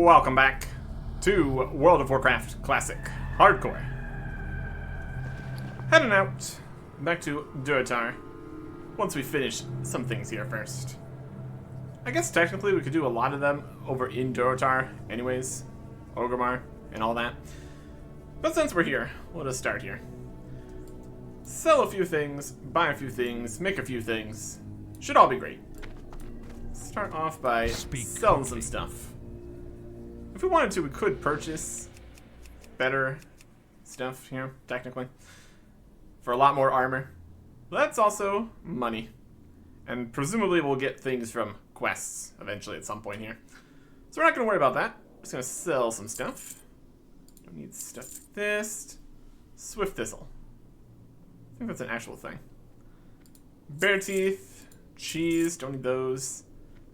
Welcome back to World of Warcraft Classic Hardcore. Heading out back to Durotar once we finish some things here first. I guess technically we could do a lot of them over in Durotar anyways, Orgrimmar and all that. But since we're here, we'll just start here. Sell a few things, buy a few things, make a few things. Should all be great. Start off by selling some stuff. If we wanted to, we could purchase better stuff here, technically, for a lot more armor. But that's also money. And presumably we'll get things from quests eventually at some point here. So we're not going to worry about that. We're just going to sell some stuff. Don't need stuff like this. Swift Thistle. I think that's an actual thing. Bear Teeth. Cheese. Don't need those.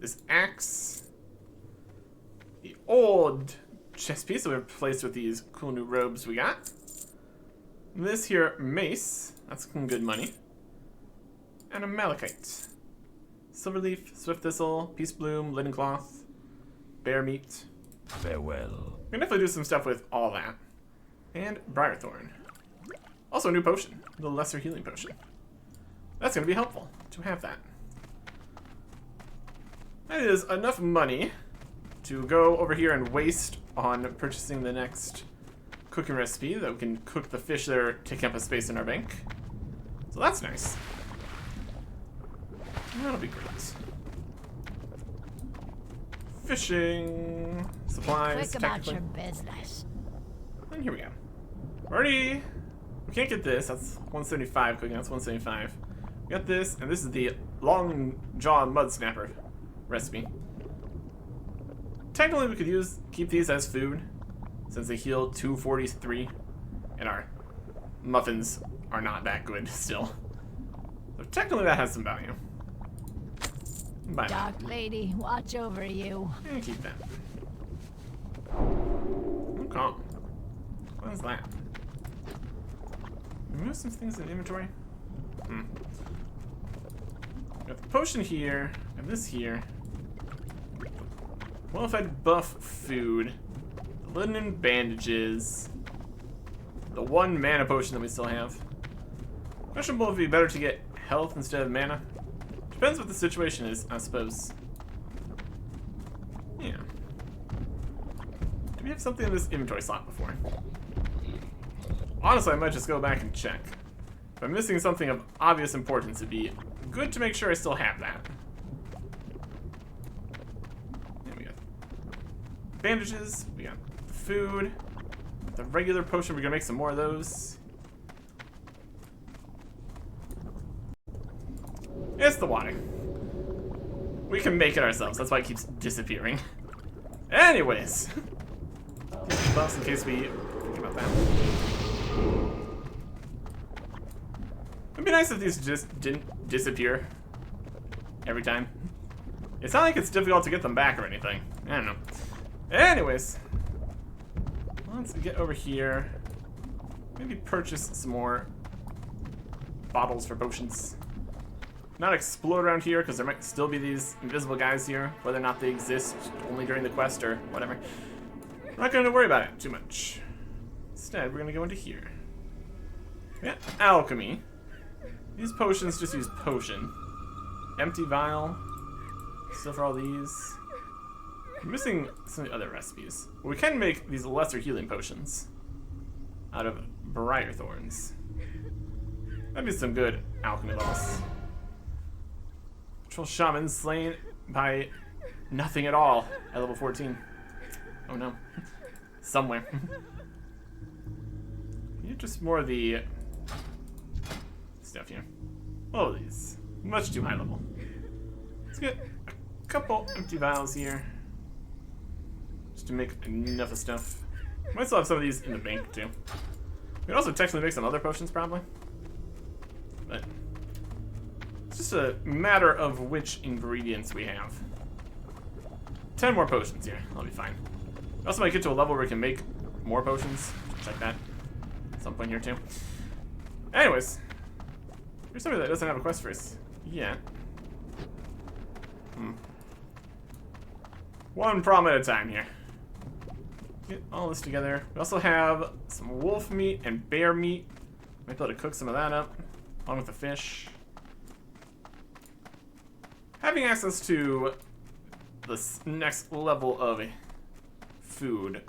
This axe. The old chest piece that we replaced with these cool new robes we got. This here mace. That's some good money. And a malachite. Silverleaf, Swift Thistle, Peace Bloom, Linen Cloth, Bear Meat. Farewell. We can definitely do some stuff with all that. And Briarthorn. Also a new potion. The Lesser Healing Potion. That's going to be helpful to have that. That is enough money to go over here and waste on purchasing the next cooking recipe that we can cook the fish that are taking up a space in our bank. So that's nice. That'll be great. Fishing supplies. Quick about your business. And here we go. We can't get this. That's 175 cooking. That's 175. We got this, and this is the long jaw mud snapper recipe. Technically, we could keep these as food, since they heal 243, and our muffins are not that good still. So technically, that has some value. Buy Dark Lady, watch over you. and keep that. Okay. What is that? Remove some things in the inventory. Got the potion here, and this here. Well-fed buff food, the linen bandages, the one mana potion that we still have. Questionable if it'd be better to get health instead of mana. Depends what the situation is, I suppose. Yeah. Do we have something in this inventory slot before? Honestly, I might just go back and check. If I'm missing something of obvious importance, it'd be good to make sure I still have that. Bandages, we got food, the regular potion, we're gonna make some more of those. It's the water. We can make it ourselves, that's why it keeps disappearing. Anyways. Buffs in case we think about that. It'd be nice if these just didn't disappear every time. It's not like it's difficult to get them back or anything. I don't know. Anyways, once we get over here, maybe purchase some more bottles for potions. Not explode around here because there might still be these invisible guys here, whether or not they exist only during the quest or whatever. We're not going to worry about it too much. Instead, we're going to go into here. Yeah, alchemy. These potions just use potion. Empty vial. Still for all these. I'm missing some of the other recipes. We can make these lesser healing potions out of briar thorns. That'd be some good alchemy levels. Patrol shaman slain by nothing at all at level 14. Oh no. Somewhere. You're just more of the stuff here. All of these. Much too high level. Let's get a couple empty vials here. To make enough of stuff. Might still have some of these in the bank too. We can also technically make some other potions probably. But it's just a matter of which ingredients we have. 10 more potions here. That'll be fine. We also might get to a level where we can make more potions. Check that at some point here too. Anyways. Here's somebody that doesn't have a quest for us yet. One problem at a time here. Get all this together. We also have some wolf meat and bear meat. Might be able to cook some of that up, along with the fish. Having access to this next level of food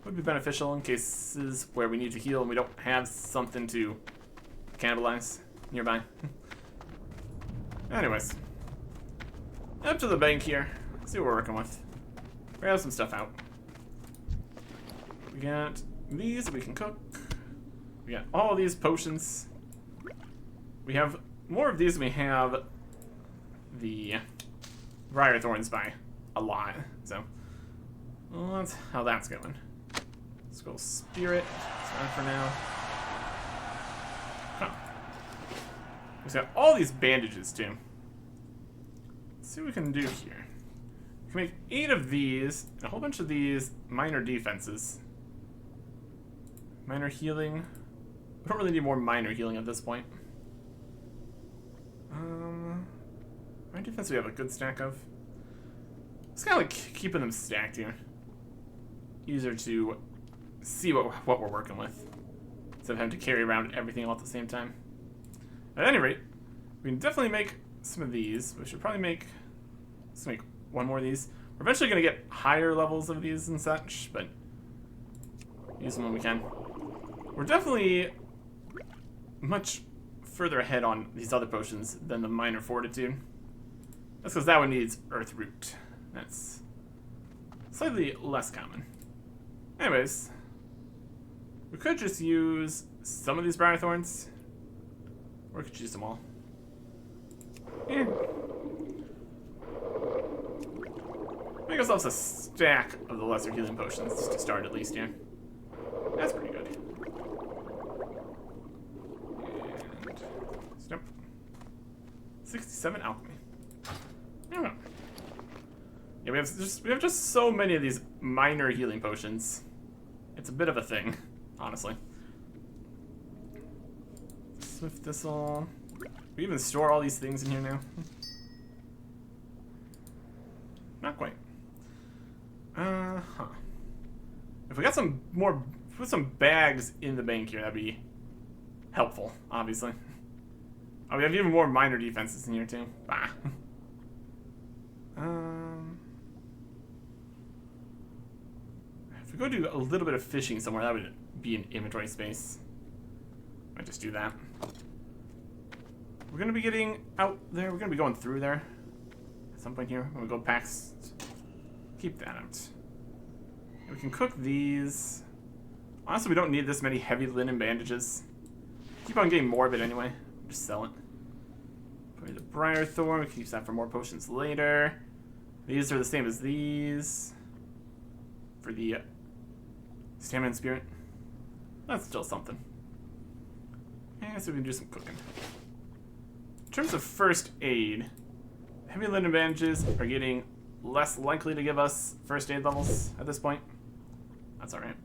would be beneficial in cases where we need to heal and we don't have something to cannibalize nearby. Anyways, up to the bank here. See what we're working with. We have some stuff out. We got these that we can cook. We got all these potions. We have more of these than we have the briar thorns by a lot. So, well, that's how that's going. Let's go spirit. That's fine for now. Huh. We've got all these bandages too. Let's see what we can do here. We can make 8 of these and a whole bunch of these minor defenses. Minor healing. We don't really need more minor healing at this point. Minor defense we have a good stack of. It's kind of like keeping them stacked here. Easier to see what we're working with instead of having to carry around everything all at the same time. At any rate, we can definitely make some of these. We should probably make, let's make one more of these. We're eventually going to get higher levels of these and such, but use them when we can. We're definitely much further ahead on these other potions than the minor fortitude. That's because that one needs earth root. That's slightly less common. Anyways, we could just use some of these briar thorns, or we could use them all. Yeah. Make ourselves a stack of the lesser healing potions to start at least, yeah. That's pretty good. And snip. 67 alchemy. I don't know. Yeah, we have just so many of these minor healing potions. It's a bit of a thing, honestly. Swift thistle. We even store all these things in here now. Not quite. If we got some more, put some bags in the bank here, that'd be helpful, obviously. Oh, we have even more minor defenses in here too. Bah. If we go do a little bit of fishing somewhere, that would be an inventory space. Might just do that. We're gonna be getting out there. We're gonna be going through there at some point here when we go past. Keep that out. We can cook these. Honestly, we don't need this many heavy linen bandages. Keep on getting more of it anyway. Just sell it. Put the briar thorn. We can use that for more potions later. These are the same as these. For the stamina and spirit. That's still something. Yeah, so we can do some cooking. In terms of first aid, heavy linen bandages are getting less likely to give us first aid levels at this point. That's alright.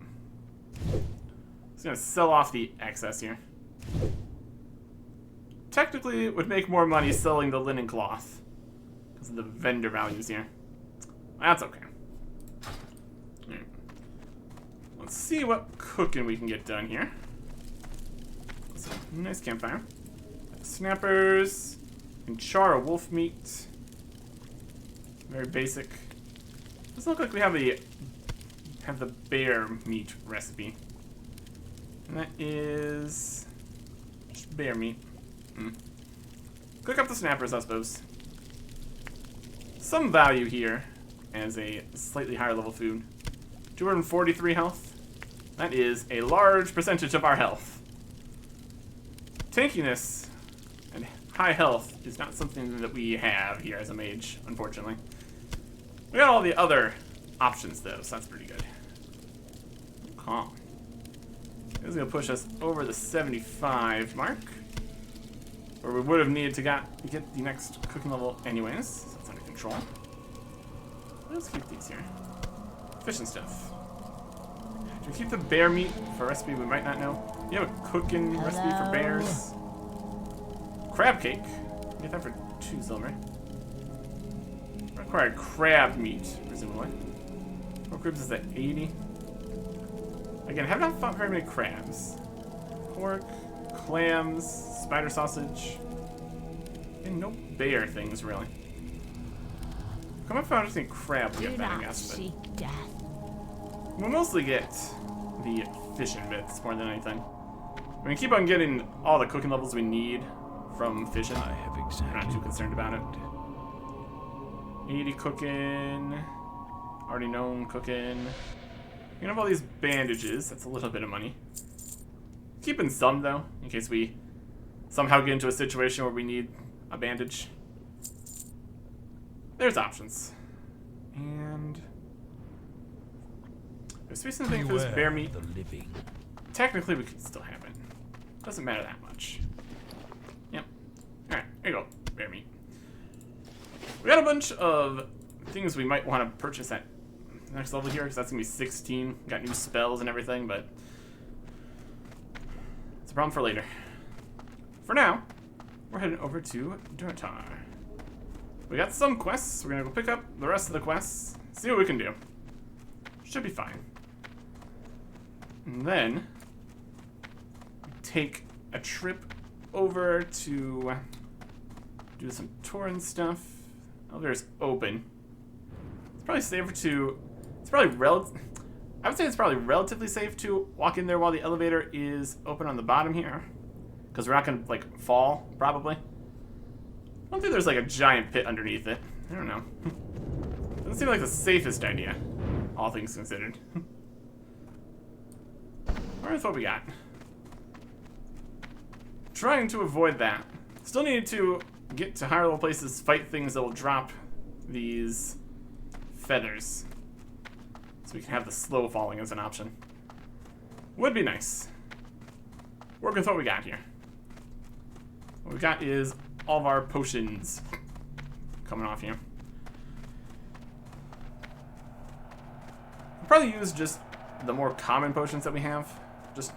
Just gonna sell off the excess here. Technically, it would make more money selling the linen cloth because of the vendor values here. That's okay. Right. Let's see what cooking we can get done here. So, nice campfire. Snappers and char a wolf meat. Very basic. Doesn't look like we have the bear meat recipe. And that is just bear meat. Cook up the snappers, I suppose. Some value here as a slightly higher level food. 243 health. That is a large percentage of our health. Tankiness and high health is not something that we have here as a mage, unfortunately. We got all the other options though, so that's pretty good. Calm. This is gonna push us over the 75 mark, where we would have needed to get the next cooking level anyways, so it's under control. Let's keep these here. Fish and stuff. Do we keep the bear meat for a recipe we might not know? You have a cooking recipe for bears. Crab cake. Get that for 2 silver. Required crab meat, presumably. Pork ribs is at 80. Again, have not fought very many crabs. Pork, clams, spider sausage, and no bear things really. Come up found any crab we Do get back, I not guess, seek death. but we'll mostly get the fishing bits more than anything. We can keep on getting all the cooking levels we need from fishing. I have We're examined. not too concerned about it. 80 cooking, already known cooking. You can have all these bandages, that's a little bit of money. Keeping some though, in case we somehow get into a situation where we need a bandage. There's options. And there's space in the thing for this bear meat. The living. Technically we could still have it. Doesn't matter that much. Yep. Alright, here you go, bear meat. We got a bunch of things we might want to purchase at the next level here, because that's going to be 16. Got new spells and everything, but it's a problem for later. For now, we're heading over to Duratar. We got some quests. We're going to go pick up the rest of the quests, see what we can do. Should be fine. And then take a trip over to do some touring stuff. Elevator's open. It's probably safer to. It's probably I would say it's probably relatively safe to walk in there while the elevator is open on the bottom here, because we're not gonna like fall probably. I don't think there's like a giant pit underneath it. I don't know. Doesn't seem like the safest idea, all things considered. Where's what we got? Trying to avoid that. Still need to get to higher level places, fight things that will drop these feathers. So we can have the slow falling as an option. Would be nice. Work with what we got here. What we got is all of our potions coming off here. We'll probably use just the more common potions that we have, just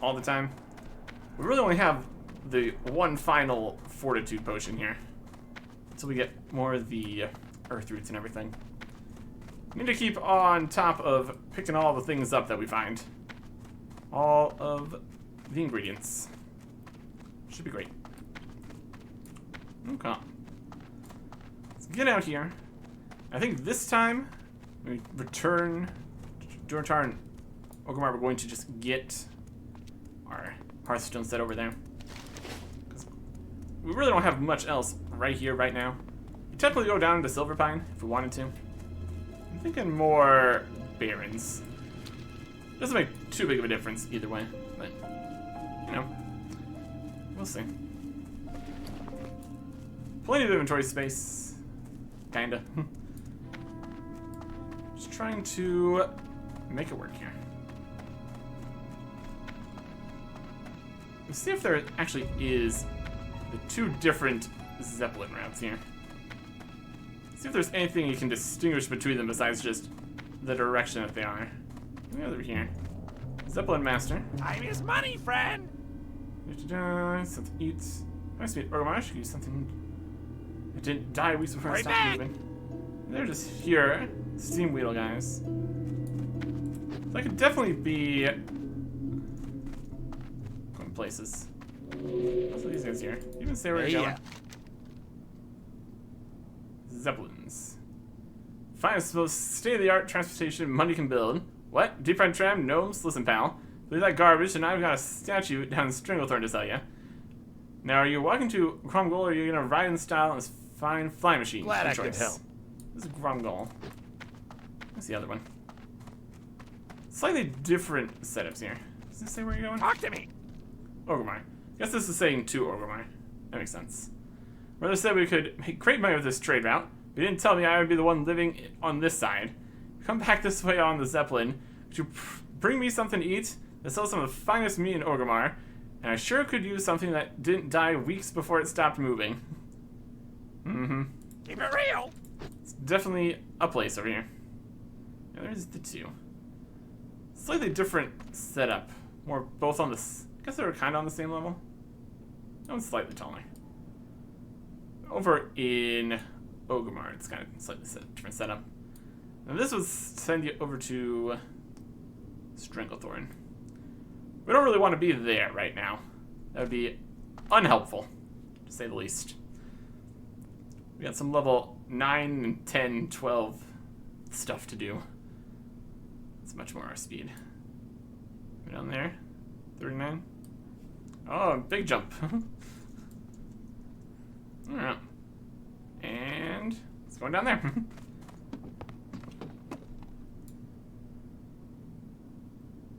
all the time. We really only have the one final fortitude potion here, until we get more of the earth roots and everything. We need to keep on top of picking all the things up that we find. All of the ingredients. Should be great. Okay. Let's get out here. I think this time, when we return to Duratar and Orgrimmar, we're going to just get our Hearthstone set over there. We really don't have much else right here, right now. We technically go down to Silverpine if we wanted to. I'm thinking more Barrens. Doesn't make too big of a difference either way, but, you know, we'll see. Plenty of inventory space. Kinda. Just trying to make it work here. Let's see if there actually is the two different Zeppelin routes here. See if there's anything you can distinguish between them besides just the direction that they are. Over here. Zeppelin Master. Time is money, friend. Something to eat. Nice to meet Orgrimmar. I should use something. It didn't die weeks before I stopped moving. They're just here. Steam Wheel guys. So I could definitely be going places. What's these guys here? You even say where you're going? Zeppelins. Finest, most state-of-the-art transportation money can build. What? Deep fried tram? Gnomes? Listen, pal. Leave that garbage, and I've got a statue down in Stranglethorn to sell you. Now, are you walking to Gromgol, or are you gonna ride in style on this fine flying machine? Glad Good I could choice. help. This is Gromgol. What's the other one? Slightly different setups here. Does this say where you're going? Talk to me. Orgrimmar. Guess this is saying to Orgrimmar. That makes sense. Brother said we could make great money with this trade route, but he didn't tell me I would be the one living on this side. Come back this way on the Zeppelin. Would you bring me something to eat? That sells some of the finest meat in Orgrimmar, and I sure could use something that didn't die weeks before it stopped moving. Mm-hmm. Keep it real. It's definitely a place over here. Yeah, there's the two. Slightly different setup. More both on the... I guess they were kind of on the same level. That one's slightly taller. Over in Orgrimmar, it's kind of slightly different setup. And this would send you over to Stranglethorn. We don't really want to be there right now. That would be unhelpful, to say the least. We got some level 9 and 10, 12 stuff to do. It's much more our speed. Go down there. 39. Oh, big jump. Alright. And it's going down there.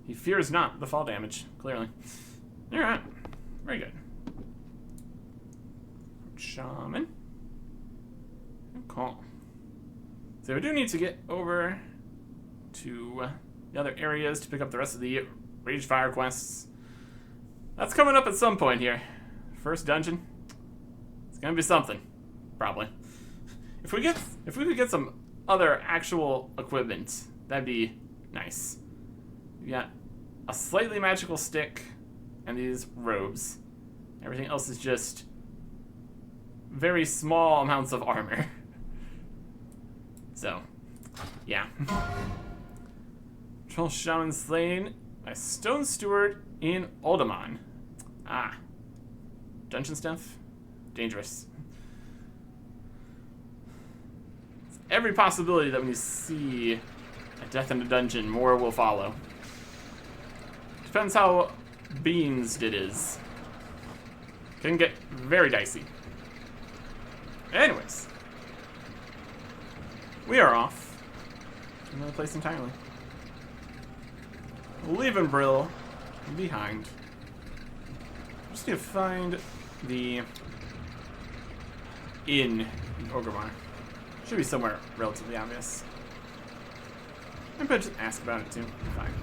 He fears not the fall damage, clearly. Alright. Very good. Shaman. Cool. So we do need to get over to the other areas to pick up the rest of the Ragefire quests. That's coming up at some point here. First dungeon. It's gonna be something, probably. If we could get some other actual equipment, that'd be nice. We got a slightly magical stick and these robes. Everything else is just very small amounts of armor. So, yeah. Troll Shaman slain by Stone Steward in Alderman. Ah. Dungeon stuff? Dangerous. It's every possibility that when you see a death in a dungeon, more will follow. Depends how beansed it is. Can get very dicey. Anyways. We are off to another place entirely. Leaving Brill behind. Just need to find the inn in Orgrimmar. Should be somewhere relatively obvious. I bet just ask about it too. Fine.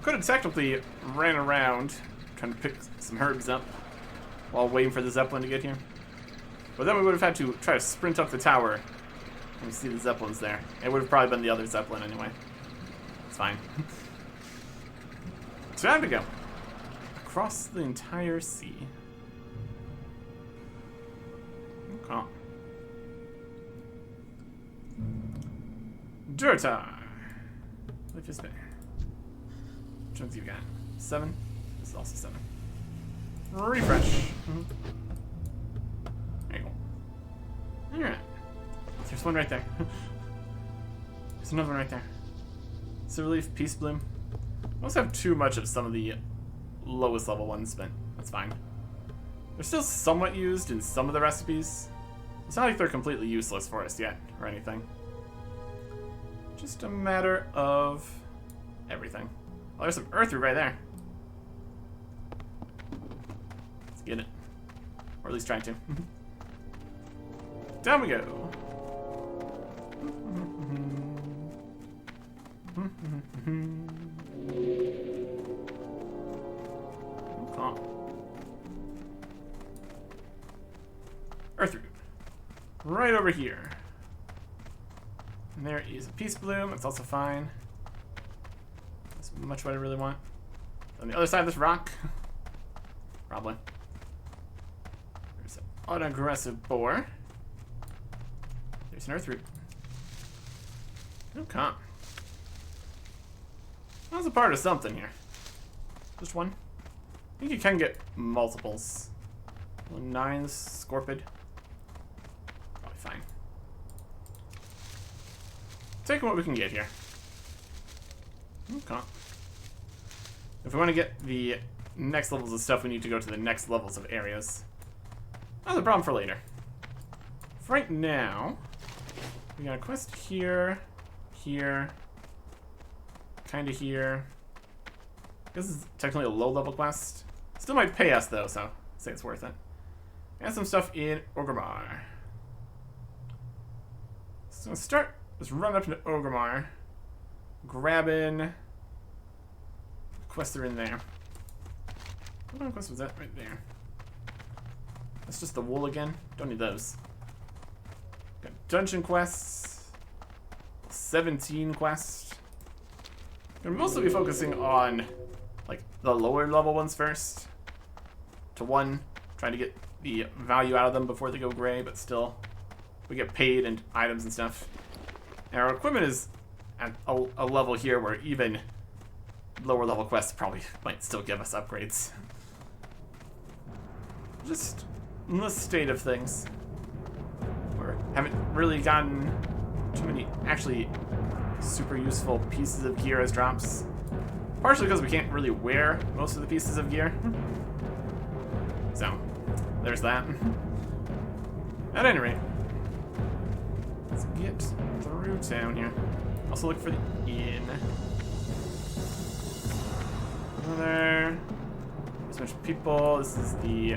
Could have technically ran around trying to pick some herbs up while waiting for the Zeppelin to get here. But then we would have had to try to sprint up the tower and see the Zeppelins there. It would have probably been the other Zeppelin anyway. It's fine. It's time to go. Across the entire sea. Okay. Durtar. Life is there. Which ones you got? 7? This is also 7. Refresh. There you go. Alright. There's one right there. There's another one right there. Silver Leaf, Peace Bloom. I also have too much of some of the lowest level ones, but that's fine. They're still somewhat used in some of the recipes. It's not like they're completely useless for us yet, or anything. Just a matter of everything. Oh, there's some Earthroot right there. Let's get it. Or at least try to. Down we go. Okay. Earthroot. Right over here. And there is a Peace Bloom. It's also fine. That's much what I really want. On the other side of this rock. Probably. There's an unaggressive boar. There's an Earthroot. Okay. That was a part of something here. Just one? I think you can get multiples. 9's Scorpid. Probably fine. Taking what we can get here. Okay. If we want to get the next levels of stuff, we need to go to the next levels of areas. That's a problem for later. For right now, we got a quest here, here, kind of here. This is technically a low-level quest. Still might pay us, though, so I'd say it's worth it. And some stuff in Orgrimmar. So let's start, let's run up into Orgrimmar, grabbing quests are in there. What quest was that right there? That's just the wool again. Don't need those. Got dungeon quests, 17 quests. We're mostly be focusing on like the lower level ones first. To 1, trying to get the value out of them before they go gray, but still we get paid and items and stuff. And our equipment is at a level here where even lower level quests probably might still give us upgrades. Just in the state of things, we haven't really gotten too many actually super useful pieces of gear as drops. Partially because we can't really wear most of the pieces of gear. So, there's that. At any rate, let's get through town here. Also look for the inn. Over there. There's a bunch of people. This is the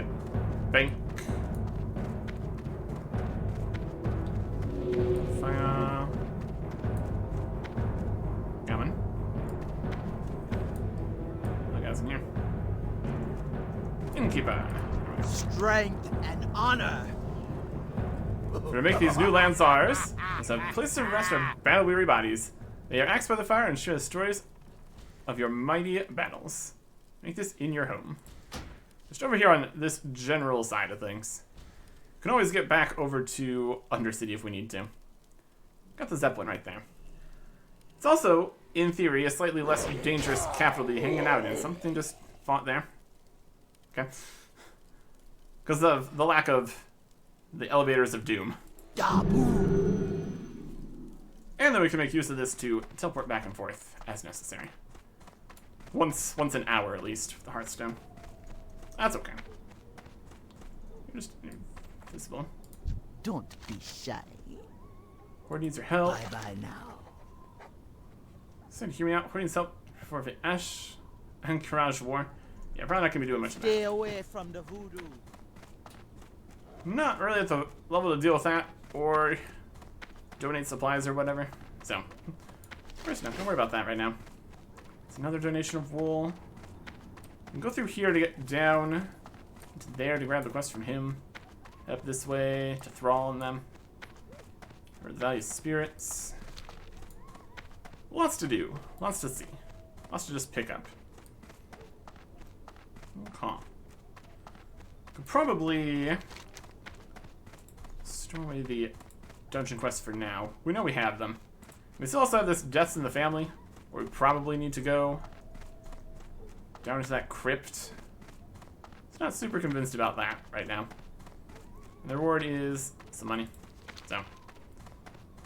bank. Fire. Coming. Oh, guys in here. Innkeeper. Strength and honor. We're gonna make these new lands ours. It's a place to rest our battle-weary bodies. They are axed by the fire and share the stories of your mighty battles. Make this in your home. Just over here on this general side of things. You can always get back over to Undercity if we need to. Got the Zeppelin right there. It's also, in theory, a slightly less dangerous capital to be hanging out in. Something just fought there. Okay. Because of the lack of the elevators of doom. And then we can make use of this to teleport back and forth as necessary. Once an hour at least with the Hearthstone. That's okay. You're just invisible. Don't be shy. Horde needs your help. Bye now. So hear me out. Horde needs help before the Ash and Courage War. Yeah, probably not gonna be doing much of Stay that. away from the voodoo. Not really at the level to deal with that, or donate supplies or whatever. So, first, no, don't worry about that right now. It's another donation of wool. You can go through here to get down to there to grab the quest from him. Up this way to Thrall and them. Or the Valley of Spirits. Lots to do, lots to see, lots to just pick up. Okay. Could probably store away the dungeon quests for now. We know we have them. We still also have this Deaths in the Family, where we probably need to go down into that crypt. It's not super convinced about that right now. And the reward is some money, so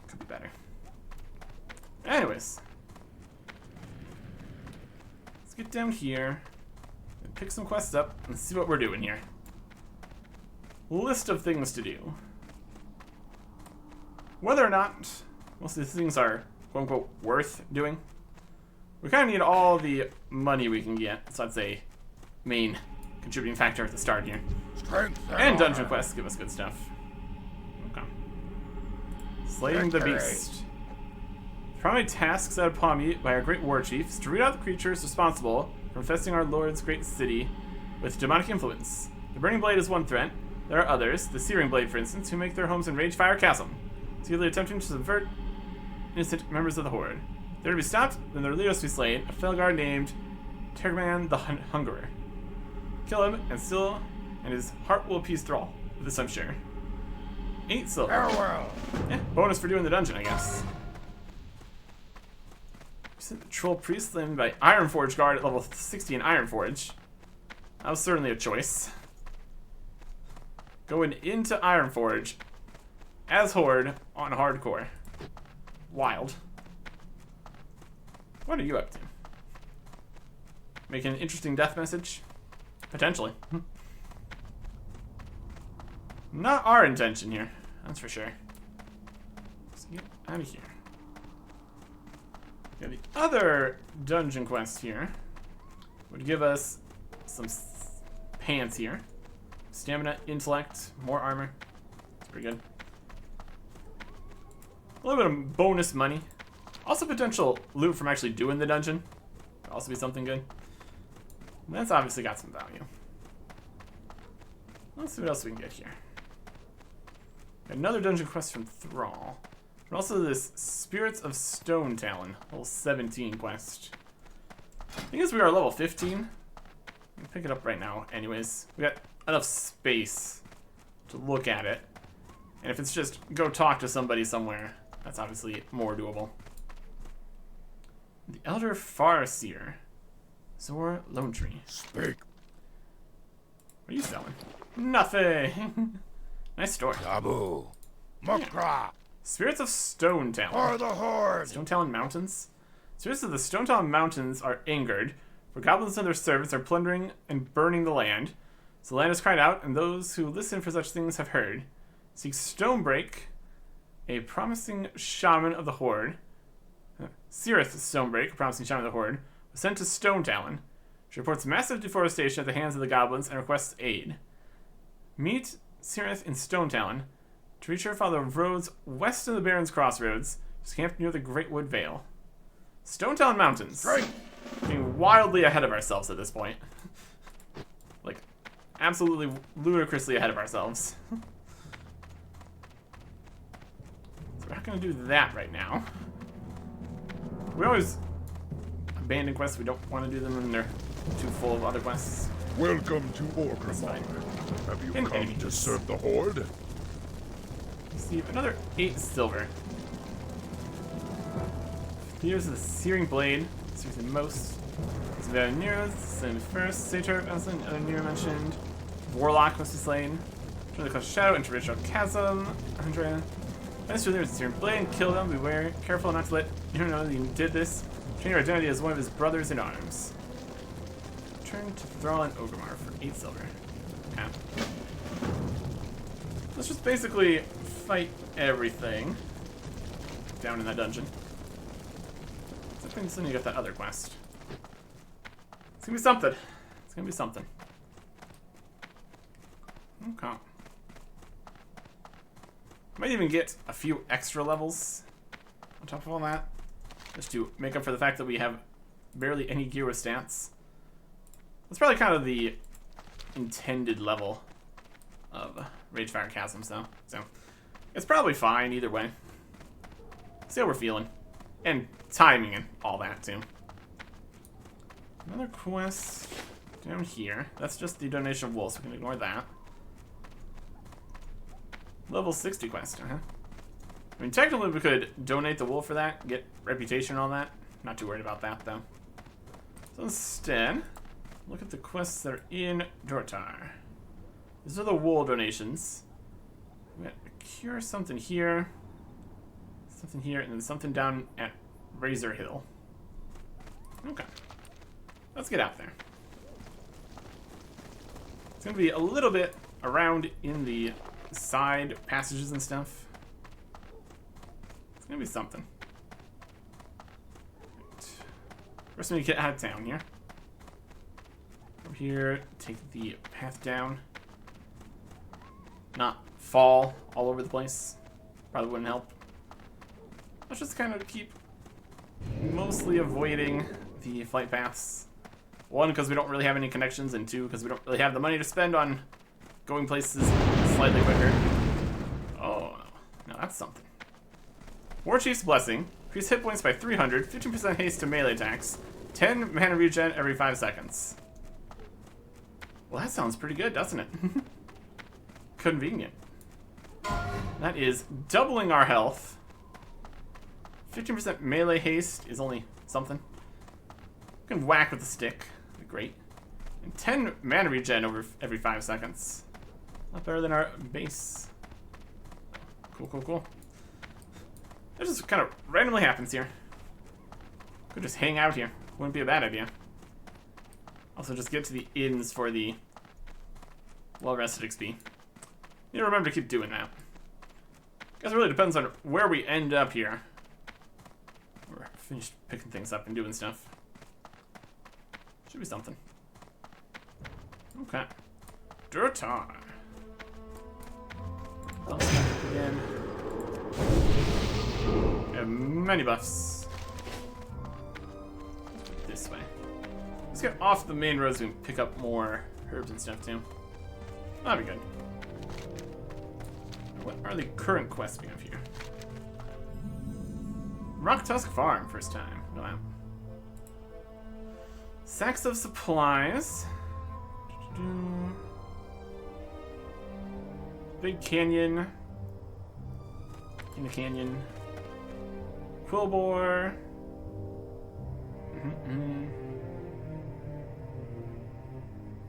could be better. Anyways, let's get down here and pick some quests up and see what we're doing here. List of things to do. Whether or not most of these things are quote-unquote worth doing, we kind of need all the money we can get, so that's a main contributing factor at the start here. And dungeon quests give us good stuff. Okay. Slaying the beast. The primary task set upon me by our great war chief is to root out the creatures responsible for infesting our lord's great city with demonic influence. The Burning Blade is one threat. There are others, the Searing Blade for instance, who make their homes in Ragefire Castle, secretly attempting to subvert innocent members of the Horde. If they're to be stopped, then their leader is to be slain, a Felgar named Tergman the Hungerer. Kill him, and his heart will appease Thrall. This I'm sure. 8 silver. Farewell. Yeah, bonus for doing the dungeon, I guess. The Troll Priest slain by Ironforge Guard at level 60 in Ironforge. That was certainly a choice. Going into Ironforge as Horde on hardcore. Wild. What are you up to? Making an interesting death message? Potentially. Not our intention here, that's for sure. Let's get out of here. Yeah, the other dungeon quest here would give us some pants here. Stamina, intellect, more armor. It's pretty good. A little bit of bonus money. Also potential loot from actually doing the dungeon. Could also be something good. And that's obviously got some value. Let's see what else we can get here. Got another dungeon quest from Thrall. And also this Spirits of Stone Talon, level 17 quest. I think as we are level 15, we can pick it up right now anyways. We got enough space to look at it. And if it's just go talk to somebody somewhere, that's obviously more doable. The Elder Farseer. Zor Lone Tree. Speak. What are you selling? Nothing. Nice store. Taboo. Mukra. Spirits of Stone Talon. For the Horde. Stone Talon Mountains? Spirits of the Stone Talon Mountains are angered, for goblins and their servants are plundering and burning the land. So the land has cried out, and those who listen for such things have heard. Seek Stonebreak, a promising shaman of the Horde. Cirith Stonebreak, a promising shaman of the Horde, was sent to Stone Talon. She reports massive deforestation at the hands of the goblins and requests aid. Meet Cirith in Stone Talon. To reach her, follow the roads west of the Baron's Crossroads. Just camped near the Great Wood Vale. Stone Talon Mountains. Great. Being wildly ahead of ourselves at this point. Like, absolutely ludicrously ahead of ourselves. So we're not going to do that right now. We always abandon quests. We don't want to do them when they're too full of other quests. Welcome to Warcraft. fine. Have you And come to enemies. serve the Horde? Receive another 8 silver. Here's the Searing Blade. Sears the most. It's very near. Send first. Satyr, Aslan, other near mentioned. Warlock must be slain. Turn the Cleft Shadow into Ritual Chasm. 100. Nice to the Searing Blade and kill them. Beware. Careful not to let you know that you did this. Train your identity as one of his brothers in arms. Turn to Thrall and Orgrimmar for 8 silver. Yeah. Let's just basically fight everything down in that dungeon. Then you get that other quest. It's gonna be something. It's gonna be something. Okay. Might even get a few extra levels on top of all that, just to make up for the fact that we have barely any gear with stats. That's probably kind of the intended level of Ragefire Chasms, though. So it's probably fine either way. See how we're feeling. And timing and all that, too. Another quest down here. That's just the donation of wool, so we can ignore that. Level 60 quest, I mean, technically we could donate the wool for that, get reputation and all that. Not too worried about that, though. So instead, look at the quests that are in Dortar. These are the wool donations. We got a cure something here. Something here, and then something down at Razor Hill. Okay. Let's get out there. It's going to be a little bit around in the side passages and stuff. It's going to be something. Right. First, we need to get out of town here. Over here, take the path down. Not fall all over the place. Probably wouldn't help. Let's just kind of keep mostly avoiding the flight paths. 1, because we don't really have any connections, and 2, because we don't really have the money to spend on going places slightly quicker. Oh, no, that's something. War Chief's Blessing. Increase hit points by 300, 15% haste to melee attacks, 10 mana regen every 5 seconds. Well, that sounds pretty good, doesn't it? Convenient. That is doubling our health. 15% melee haste is only something. You can whack with the stick. That'd be great. And 10 mana regen over every 5 seconds. Not better than our base. Cool, cool, cool. That just kind of randomly happens here. Could just hang out here. Wouldn't be a bad idea. Also, just get to the inns for the well-rested XP. You need to remember to keep doing that. Guess it really depends on where we end up here. We're finished picking things up and doing stuff. Should be something. Okay. Dortar. Again. And many buffs. This way. Let's get off the main roads and pick up more herbs and stuff too. That'd be good. What are the current quests we have here? Rock Tusk Farm, first time. Go out. Sacks of supplies. Big Canyon. In the canyon. Quillbore.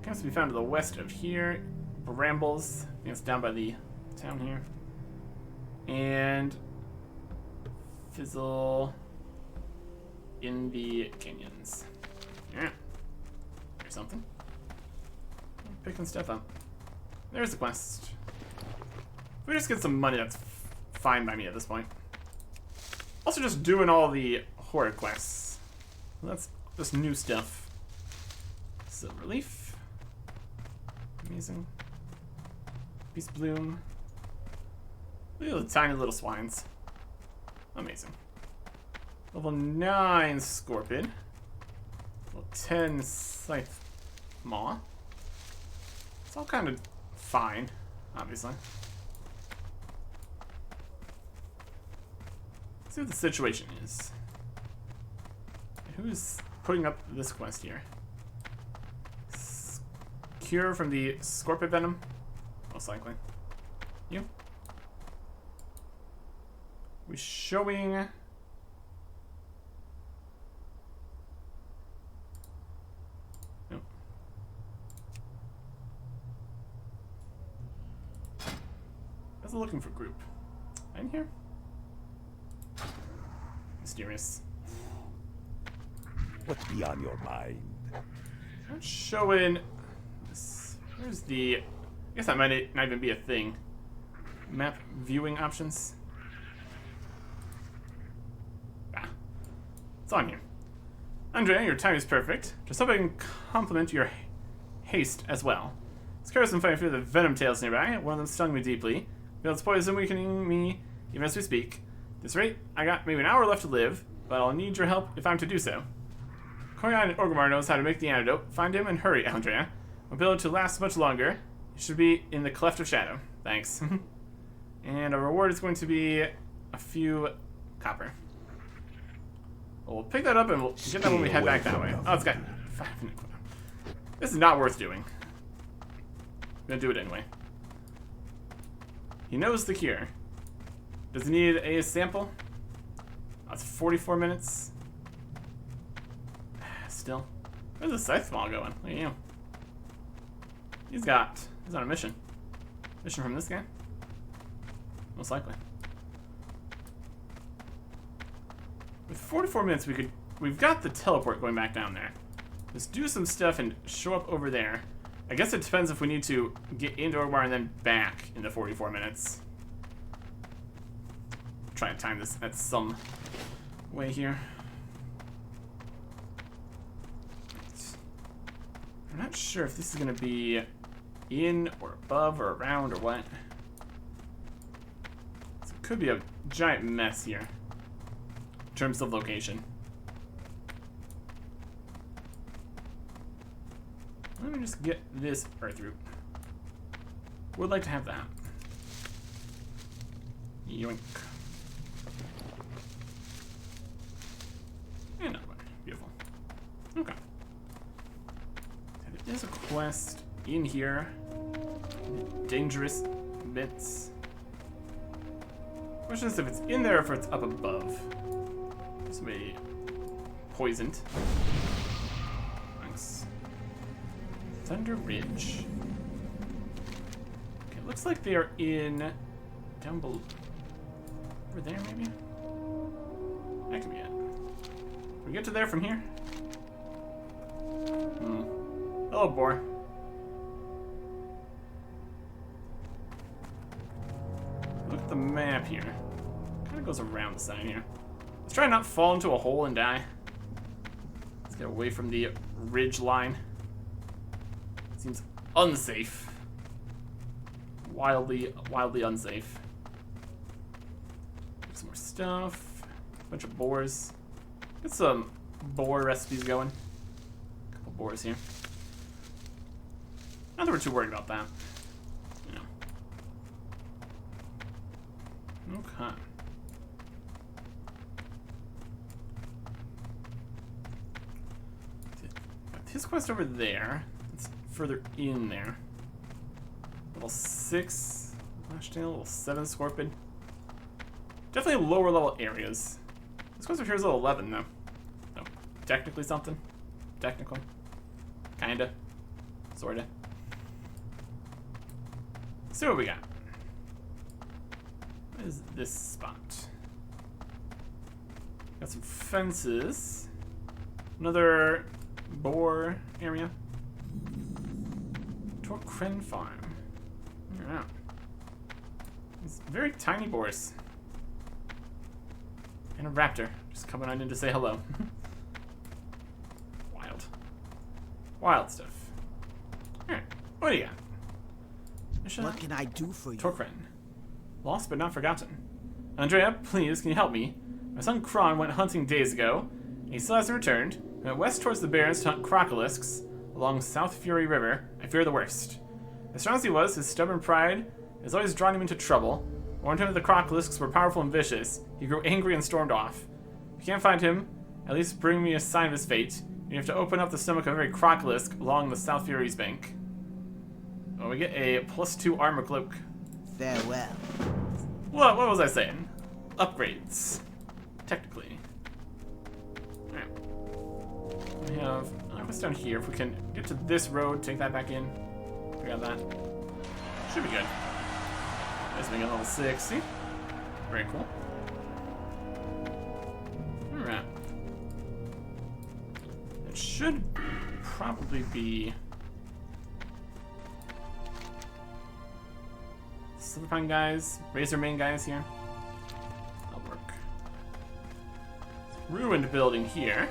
Camps to be found to the west of here. Brambles. I think it's down by the town here. And Fizzle in the canyons. Yeah. There's something. I'm picking stuff up. There's the quest. If we just get some money, that's fine by me at this point. Also just doing all the horror quests. That's just new stuff. Silver leaf. Amazing. Beast bloom. Look at the tiny little swines. Amazing. Level 9 Scorpion. Level 10 Scythe Maw. It's all kind of fine, obviously. Let's see what the situation is. Who's putting up this quest here? Cure from the Scorpion Venom? Most likely. You? We're showing... Nope. I was looking for group. In here? Mysterious. What's beyond your mind? Not showing this. Where's the... I guess that might not even be a thing. Map viewing options. Ah. It's on here. Andrea, your time is perfect. Just hope I can compliment your haste as well. Scarce and fighting through the venom tails nearby. One of them stung me deeply. Feel its poison weakening me even as we speak. At this rate, I got maybe an hour left to live, but I'll need your help if I'm to do so. Koyan Orgrimmar knows how to make the antidote. Find him and hurry, Andrea. Won't be able to last much longer. You should be in the Cleft of Shadow. Thanks. And our reward is going to be a few copper. We'll pick that up and we'll get that when we head back that way. Oh, it's got 5 minutes. This is not worth doing. I'm gonna do it anyway. He knows the cure. Does he need a sample? That's 44 minutes. Still. Where's the Scythe Maw going? Look at you. He's on a mission. Mission from this guy? Most likely. With 44 minutes, we've got the teleport going back down there. Let's do some stuff and show up over there. I guess it depends if we need to get into Orgrimmar and then back in the 44 minutes. Try and time this at some way here. I'm not sure if this is going to be in or above or around or what. So it could be a giant mess here in terms of location. Let me just get this earth root. Would like to have that. Yoink. And another one. Beautiful. Okay. There is a quest in here. Dangerous bits. Question is if it's in there or if it's up above. Somebody poisoned. Thanks. Thunder Ridge. Okay, looks like they are in down below. Over there, maybe? That could be it. Can we get to there from here? Hello, boar. Look at the map here. Kind of goes around the side here. Let's try and not fall into a hole and die. Let's get away from the ridge line. Seems unsafe. Wildly unsafe. Get some more stuff. Bunch of boars. Get some boar recipes going. Couple boars here. Not that we're too worried about that. You know. Okay. Got his quest over there. It's further in there. Level 6 Lashtail, level 7 Scorpion. Definitely lower level areas. This quest over here is level 11 though. No, technically something. Technically. Kinda. Sorta. Let's see what we got. What is this spot? Got some fences. Another boar area. Torkren farm. Yeah. These very tiny boars. And a raptor just coming on in to say hello. Wild. Wild stuff. Alright, what do you got? What can I do for you? Torkren. Lost but not forgotten. Andrea, please, can you help me? My son Kron went hunting days ago. He still hasn't returned. He went west towards the Barrens to hunt crocolisks along South Fury River. I fear the worst. As strong as he was, his stubborn pride has always drawn him into trouble. I warned him that the crocolisks were powerful and vicious. He grew angry and stormed off. If you can't find him, at least bring me a sign of his fate. You have to open up the stomach of every crocolisk along the South Fury's bank. Well, we get a +2 armor cloak. Farewell. What was I saying? Upgrades. Technically. Alright. We have what's down here. If we can get to this road, take that back in. We got that. Should be good. Nice, we get level 60. Very cool. Alright. It should probably be Silverpine guys, Razormane guys here. That'll work. Ruined building here.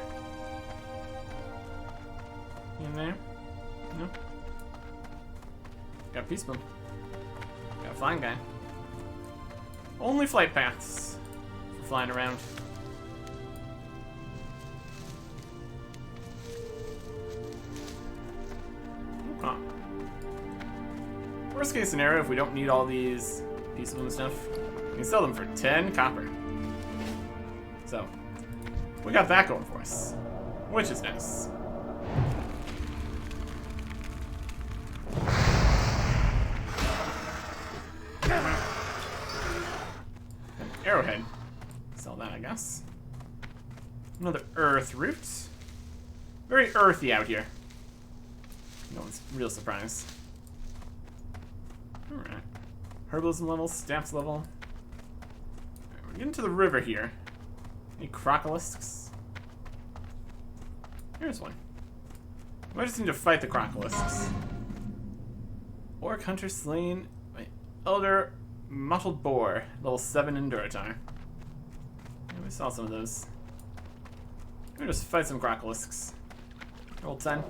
In there? No. Got Peaceboom. Got a flying guy. Only flight paths for flying around. Huh. Worst case scenario, if we don't need all these Peaceboom and stuff, we can sell them for 10 copper. So, we got that going for us, which is nice. An arrowhead. Sell that, I guess. Another earth root. Very earthy out here. No one's real surprised. Alright. Herbalism level, stamps level. Alright, we're getting to the river here. Any crocolisks? Here's one. We might just need to fight the crocolisks. Orc hunter slain by elder mottled boar, level 7 in Duratar. Yeah, we saw some of those. We're gonna just fight some crocolisks. Roll 10.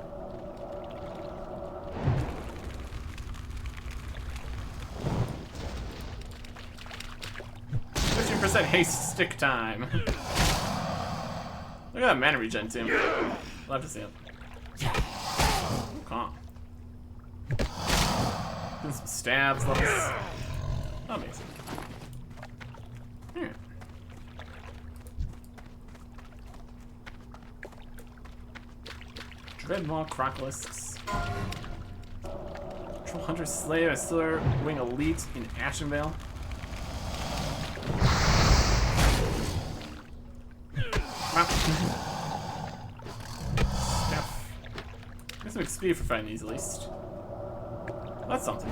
15% haste stick time. Look at that mana regen too. We'll have to see it. Calm. Doing some stabs levels. Amazing. Here. Dreadmaw crocolisks. Troll hunter slayer, a Silver Wing elite in Ashenvale. Steph. Get some XP for fighting these at least. That's something.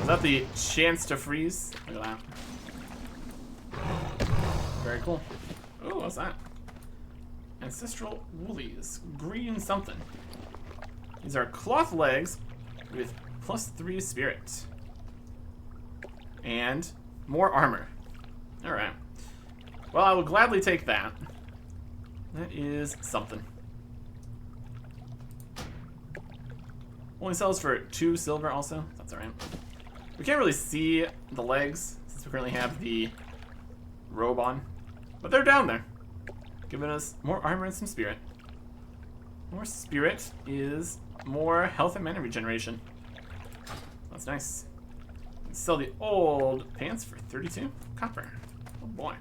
Is that the chance to freeze? Look at that. Very cool. Oh, what's that? Ancestral woolies. Green something. These are cloth legs with +3 spirit. And more armor. Alright. Well, I will gladly take that. That is something. Only sells for 2 silver also. That's alright. We can't really see the legs since we currently have the robe on. But they're down there. Giving us more armor and some spirit. More spirit is more health and mana regeneration. That's nice. Let's sell the old pants for 32 copper. Oh boy.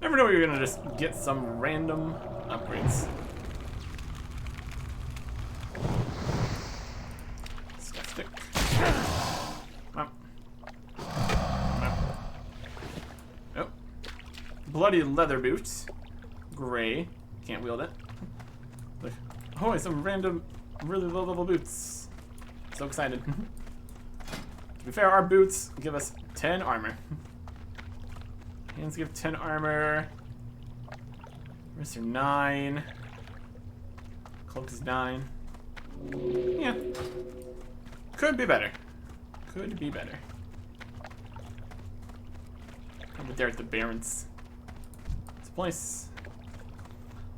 Never know you're gonna just get some random upgrades. Step stick. Come on. Oh. bloody leather boot. Gray. Can't wield it. Like, oh, some random, really low level boots. So excited. To be fair, our boots give us 10 armor. Hands give 10 armor. Wrists are 9. Cloak is 9. Yeah. Could be better. Could be better. Over there at the Barrens. It's a place.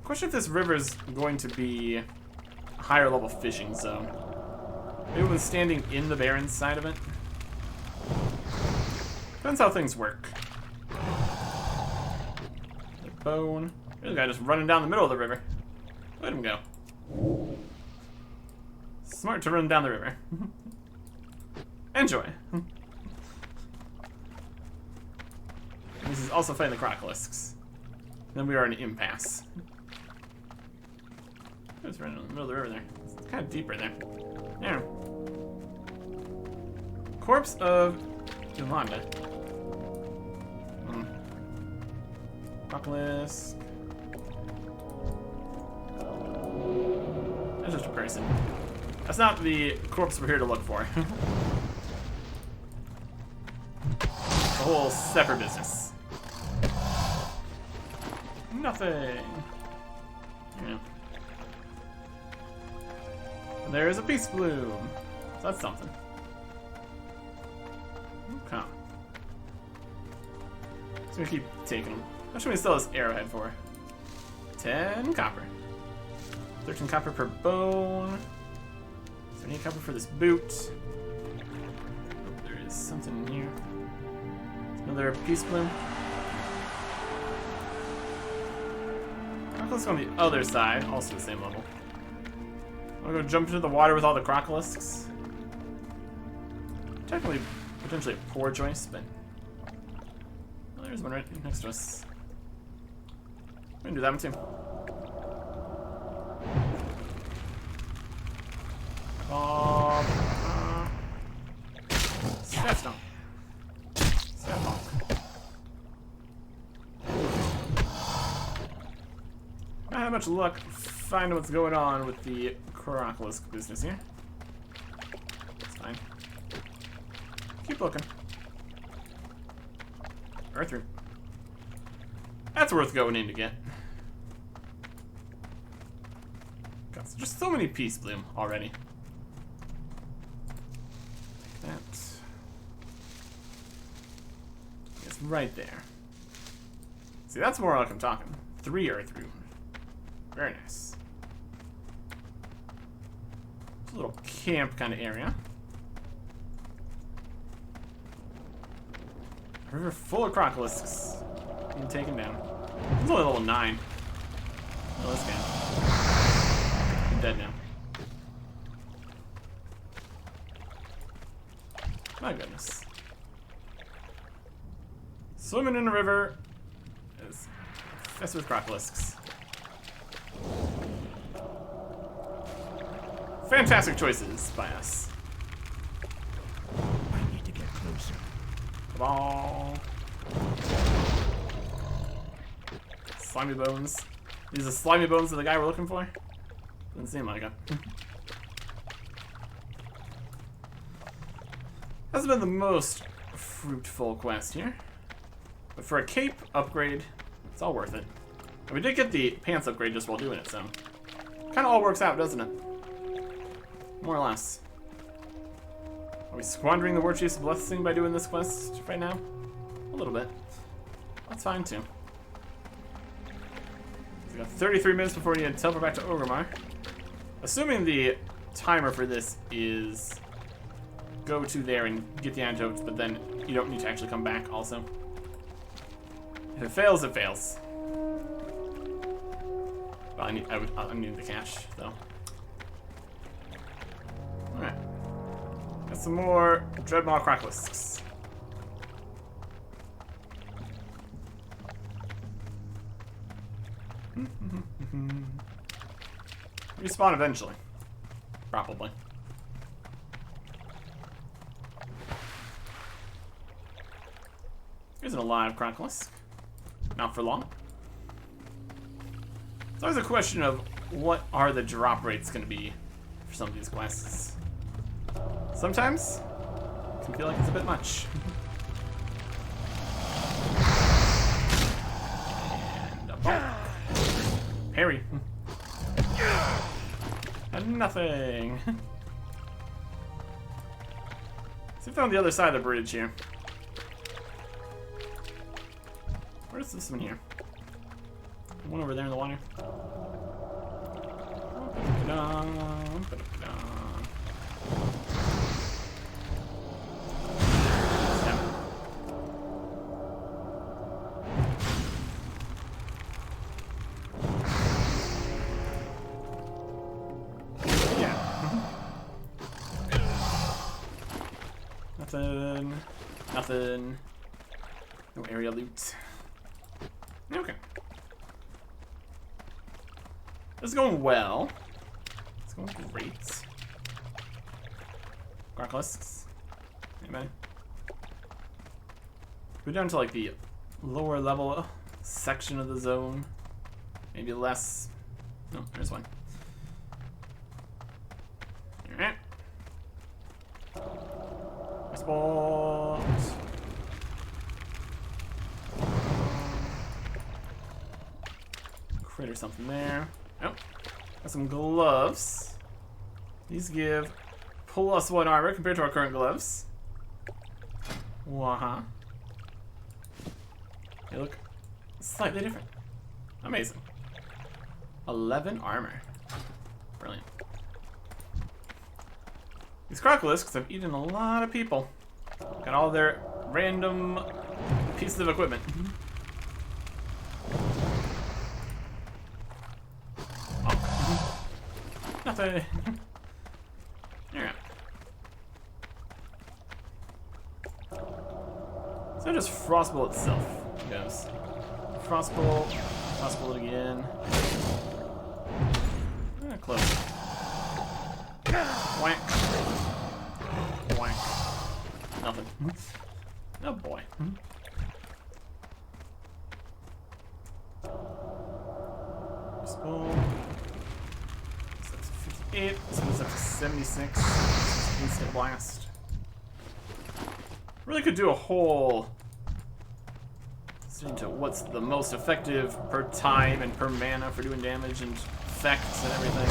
Question if this river is going to be a higher level fishing zone. Maybe when standing in the Barrens side of it. Depends how things work. The bone. There's a guy just running down the middle of the river. Let him go. Smart to run down the river. Enjoy. This is also fighting the crocolisks. Then we are in an impasse. It's right in the middle of the river there. It's kind of deeper there. Yeah. Corpse of Yolanda. Crocolisk. That's just a person. That's not the corpse we're here to look for. A whole separate business. Nothing. Yeah. And there is a peace bloom. So that's something. Okay. So we keep taking them. How should we sell this arrowhead for? 10 copper. 13 copper per bone. 78 copper for this boot. Oh, there is something in here. Another peace bloom. Crocolisks on the other side, also the same level. I'm gonna go jump into the water with all the crocolisks. Technically, potentially a poor choice, but well, there's one right next to us. We can do that one too. Stat stone. Stat bonk. Not had much luck finding what's going on with the crocolisk business here. It's fine. Keep looking. Earth room. That's worth going in to get. Got just so many peace bloom already. Like that. It's right there. See, that's more like I'm talking. 3 earth room. Very nice. It's a little camp kind of area. A river full of crocolisks being taken down. It's only level 9. Oh, this guy. He's dead now. My goodness. Swimming in a river is infested with crocolisks. Fantastic choices by us. I need to get closer. Come on. Slimy bones. These are the slimy bones of the guy we're looking for? Doesn't seem like it. Hasn't been the most fruitful quest here. But for a cape upgrade, it's all worth it. And we did get the pants upgrade just while doing it, so kind of all works out, doesn't it? More or less. Are we squandering the War Chief's blessing by doing this quest right now? A little bit. That's fine too. We got 33 minutes before we need to teleport back to Orgrimmar. Assuming the timer for this is go to there and get the antidotes, but then you don't need to actually come back also. If it fails, it fails. Well, I need the cash, though. Alright. Got some more Dreadmaw crocolisks. Respawn eventually. Probably. Here's an alive crocolisk. not for long. It's always a question of what are the drop rates going to be for some of these quests. Sometimes it can feel like it's a bit much. And a bump. Parry. And nothing. See if they're on the other side of the bridge here. Where's this one here? One over there in the water. Nothing. Nothing. No area loot. Okay. This is going well. It's going great. Garclisks. Anybody? Go down to like the lower level section of the zone. Maybe less. No, there's one. Alright. Spot. Crit or something there. Oh, got some gloves. These give +1 armor compared to our current gloves. Waha. They look slightly different. Amazing. 11 armor. Brilliant. These crocolisks have eaten a lot of people. Got all their random pieces of equipment. Oh. Nothing. Alright. So just Frostbolt itself goes. Frostbolt. Frostbolt again. Close. Whack. Whack. Nothing. Oh boy. Frostbolt. This up to 58. This one's up to 76. This is instant blast. Really could do a whole into what's the most effective per time and per mana for doing damage and effects and everything.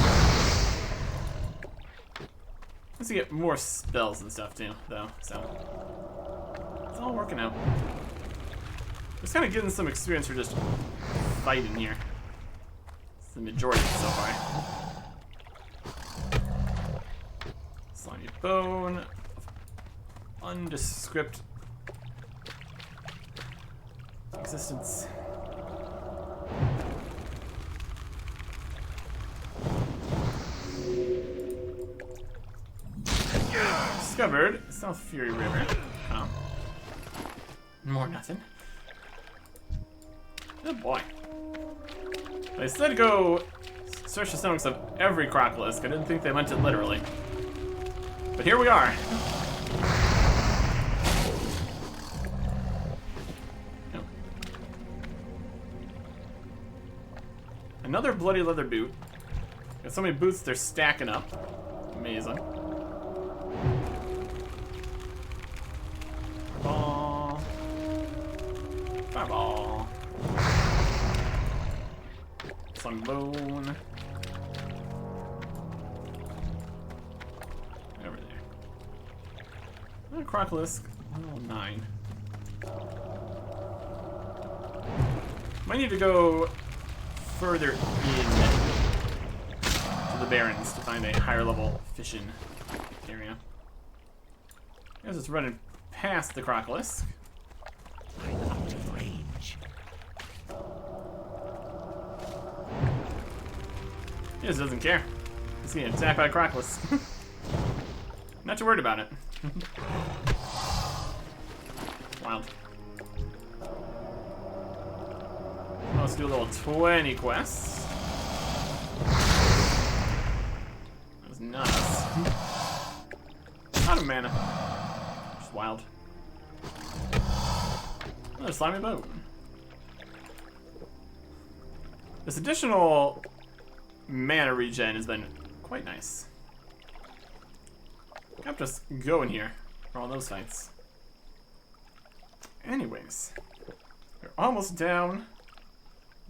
Let's get more spells and stuff too, though, so it's all working out. Just kind of getting some experience for just fighting here. It's the majority so far. Slimy bone. Undescript existence. Discovered South Fury River. Oh. More nothing. Oh boy. They said to go search the stomachs of every crocolisk. I didn't think they meant it literally. But here we are. Another bloody leather boot. Got so many boots, they're stacking up. Amazing. Fireball. Fireball. Sun bone. Over there. Another crocolisk. Oh, 9. Might need to go further in to the Barrens to find a higher level fishing area. I guess it's running past the crocolisk. I'm out of range. He just doesn't care. He's getting attacked by a crocolisk. Not too worried about it. Wild. Let's do a little 20 quests. That was nuts. Out of mana. Just wild. Another slimy boat. This additional mana regen has been quite nice. Kept us going here for all those fights. Anyways, we're almost down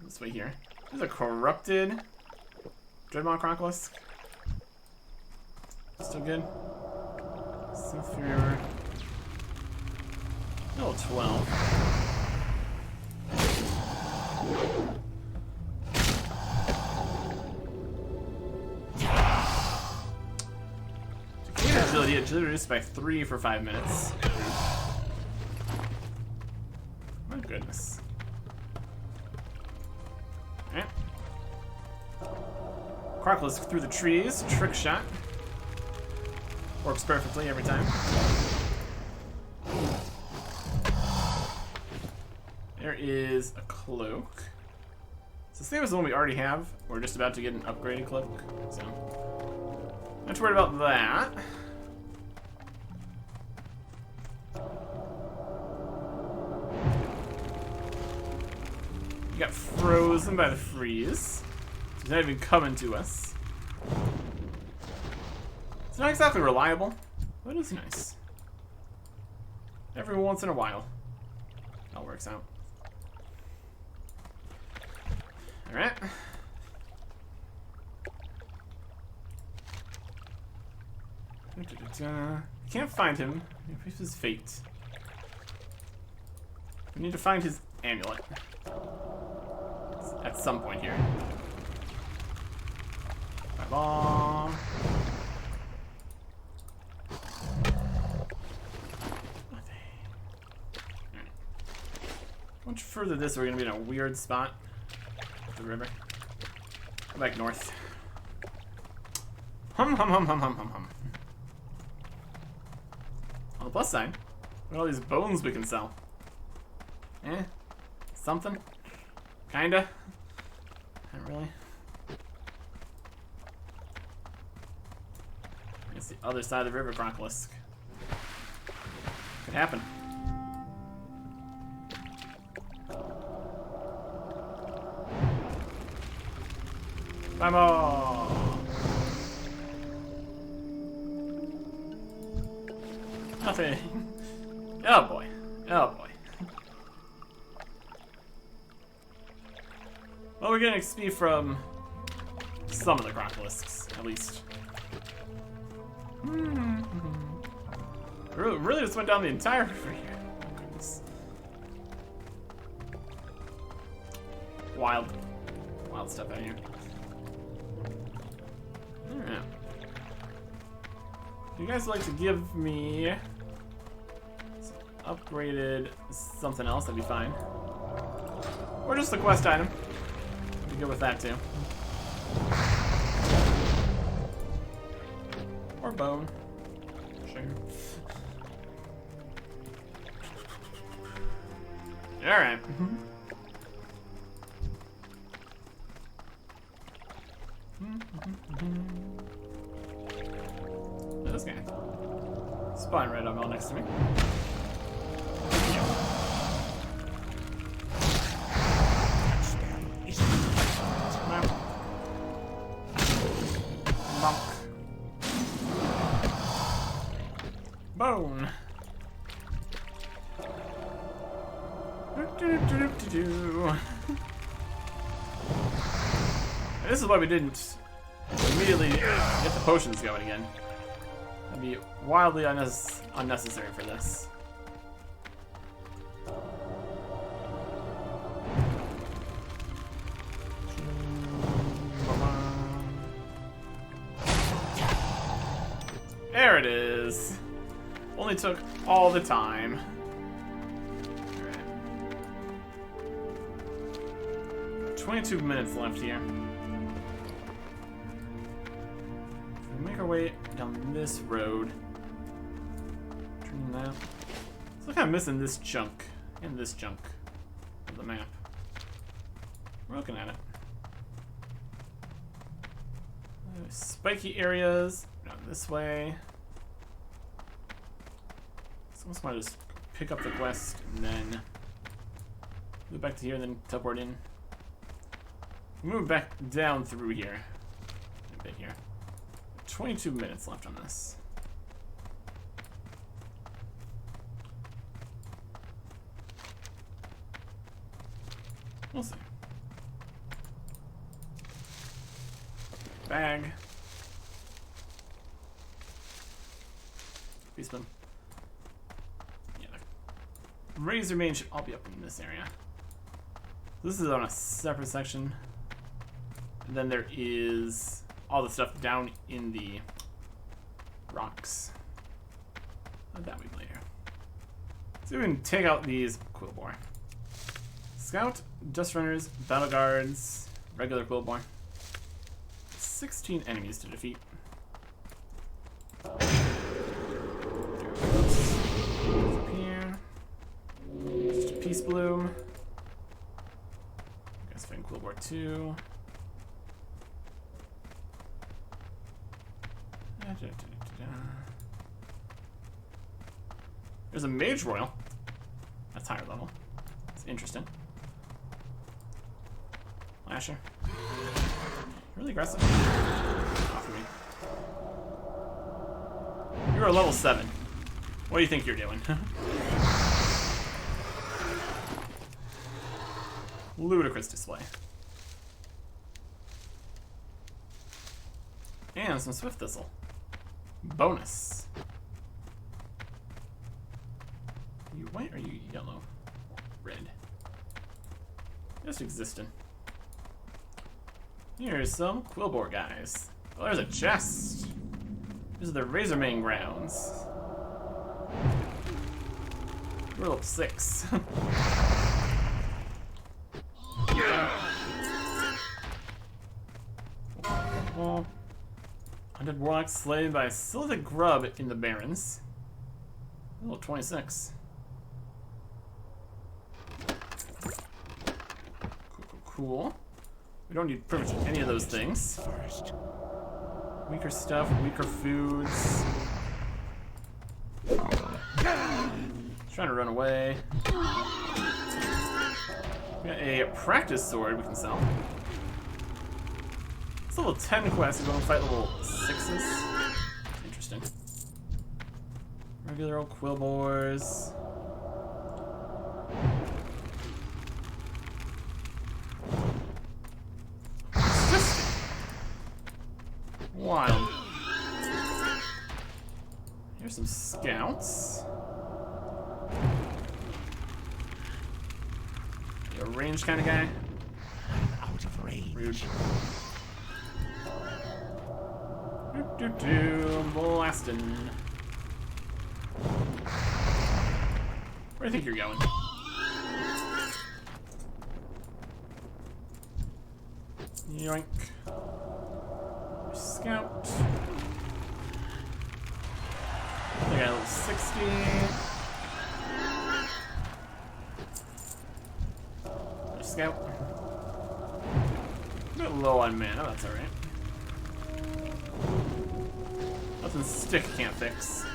this way here. There's a corrupted Dreadmaw Crocolisk. Still good. Sulfur. Level 12. Agility reduced by 3 for 5 minutes. My goodness. Alright. Crocolisk through the trees. Trick shot. Works perfectly every time. There is a cloak. It's the same as the one we already have. We're just about to get an upgraded cloak. So, not too worried about that. You got frozen by the freeze. He's not even coming to us. It's not exactly reliable, but it's nice. Every once in a while. That works out. Alright. Can't find him. What's his fate? We need to find his amulet. At some point here. Bye-bye. How much further this, we're gonna be in a weird spot with the river. Go back north. Hum hum hum hum hum hum hum. On the plus side, look at all these bones we can sell. Something. Kinda. Not really. It's the other side of the river, Crocolisk. Could happen. Vamos! Nothing. Oh boy. Oh boy. Well, we're getting XP from some of the Crocolisks, at least. Really just went down the entire river here. Oh, goodness. Wild. Wild stuff out here. Alright. If you guys would like to give me some upgraded something else, that'd be fine. Or just a quest item. I'd be good with that too. Or bone. Sure. Alright. This guy. Spawn right on next to me. Monk. Bone. This is why we didn't immediately get the potions going again. That'd be wildly unnecessary for this. There it is. Only took all the time. Alright. 22 minutes left here. We make our way down this road. Turn that. It's like I'm missing this chunk and this chunk of the map. We're looking at it. Spiky areas. Down this way. So I just want to just pick up the quest and then move back to here and then teleport in. Move back down through here. A bit here. 22 minutes left on this. We'll see. Bag. Beastman. Yeah. Razor Mane should all be up in this area. This is on a separate section. And then there is all the stuff down in the rocks. That we later. So we can take out these Quillboar. Scout, Dust Runners, Battle Guards, regular Quillboar. 16 enemies to defeat. Disappear. Just a Peace Bloom. I guess find Quillboar 2. There's a Mage Royal. That's higher level. It's interesting. Lasher. Really aggressive. Off of me. You're a level 7. What do you think you're doing? Ludicrous display. And some Swift Thistle. Bonus. Are you white or are you yellow? Red. Just existing. Here's some Quillboar guys. Oh, there's a chest. These are the Razormane grounds. We're level 6. Oh. Undead Warlock slain by Sylvic Grub in the Barrens. Level 26. Cool. We don't need pretty much any of those things. First. Weaker stuff, weaker foods. Trying to run away. We got a practice sword we can sell. It's level 10 quest, we want to fight level 6s. Interesting. Regular old Quillboars. Wild. Here's some scouts. You a ranged kind of guy? Out of range. Rude. Blasting. Where do you think you're going? Yoink. Scout. I got a level 60. There's Scout. A bit low on mana, that's alright. Nothing stick can't fix.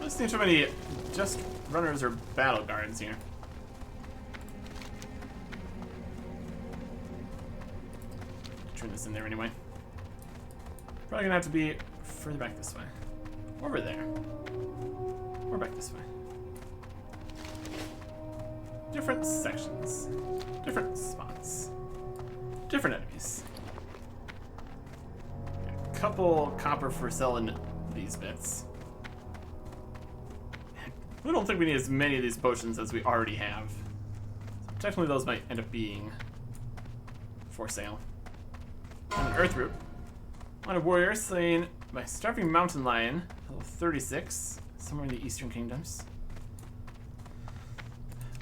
I've seen so many just runners or battle guards here. Turn this in there anyway. Probably gonna have to be further back this way. Over there. Or back this way. Different sections. Different spots. Different enemies. A couple copper for selling these bits. We don't think we need as many of these potions as we already have. So technically those might end up being for sale. An Earth Root. On a warrior slain by Starving Mountain Lion, level 36, somewhere in the Eastern Kingdoms.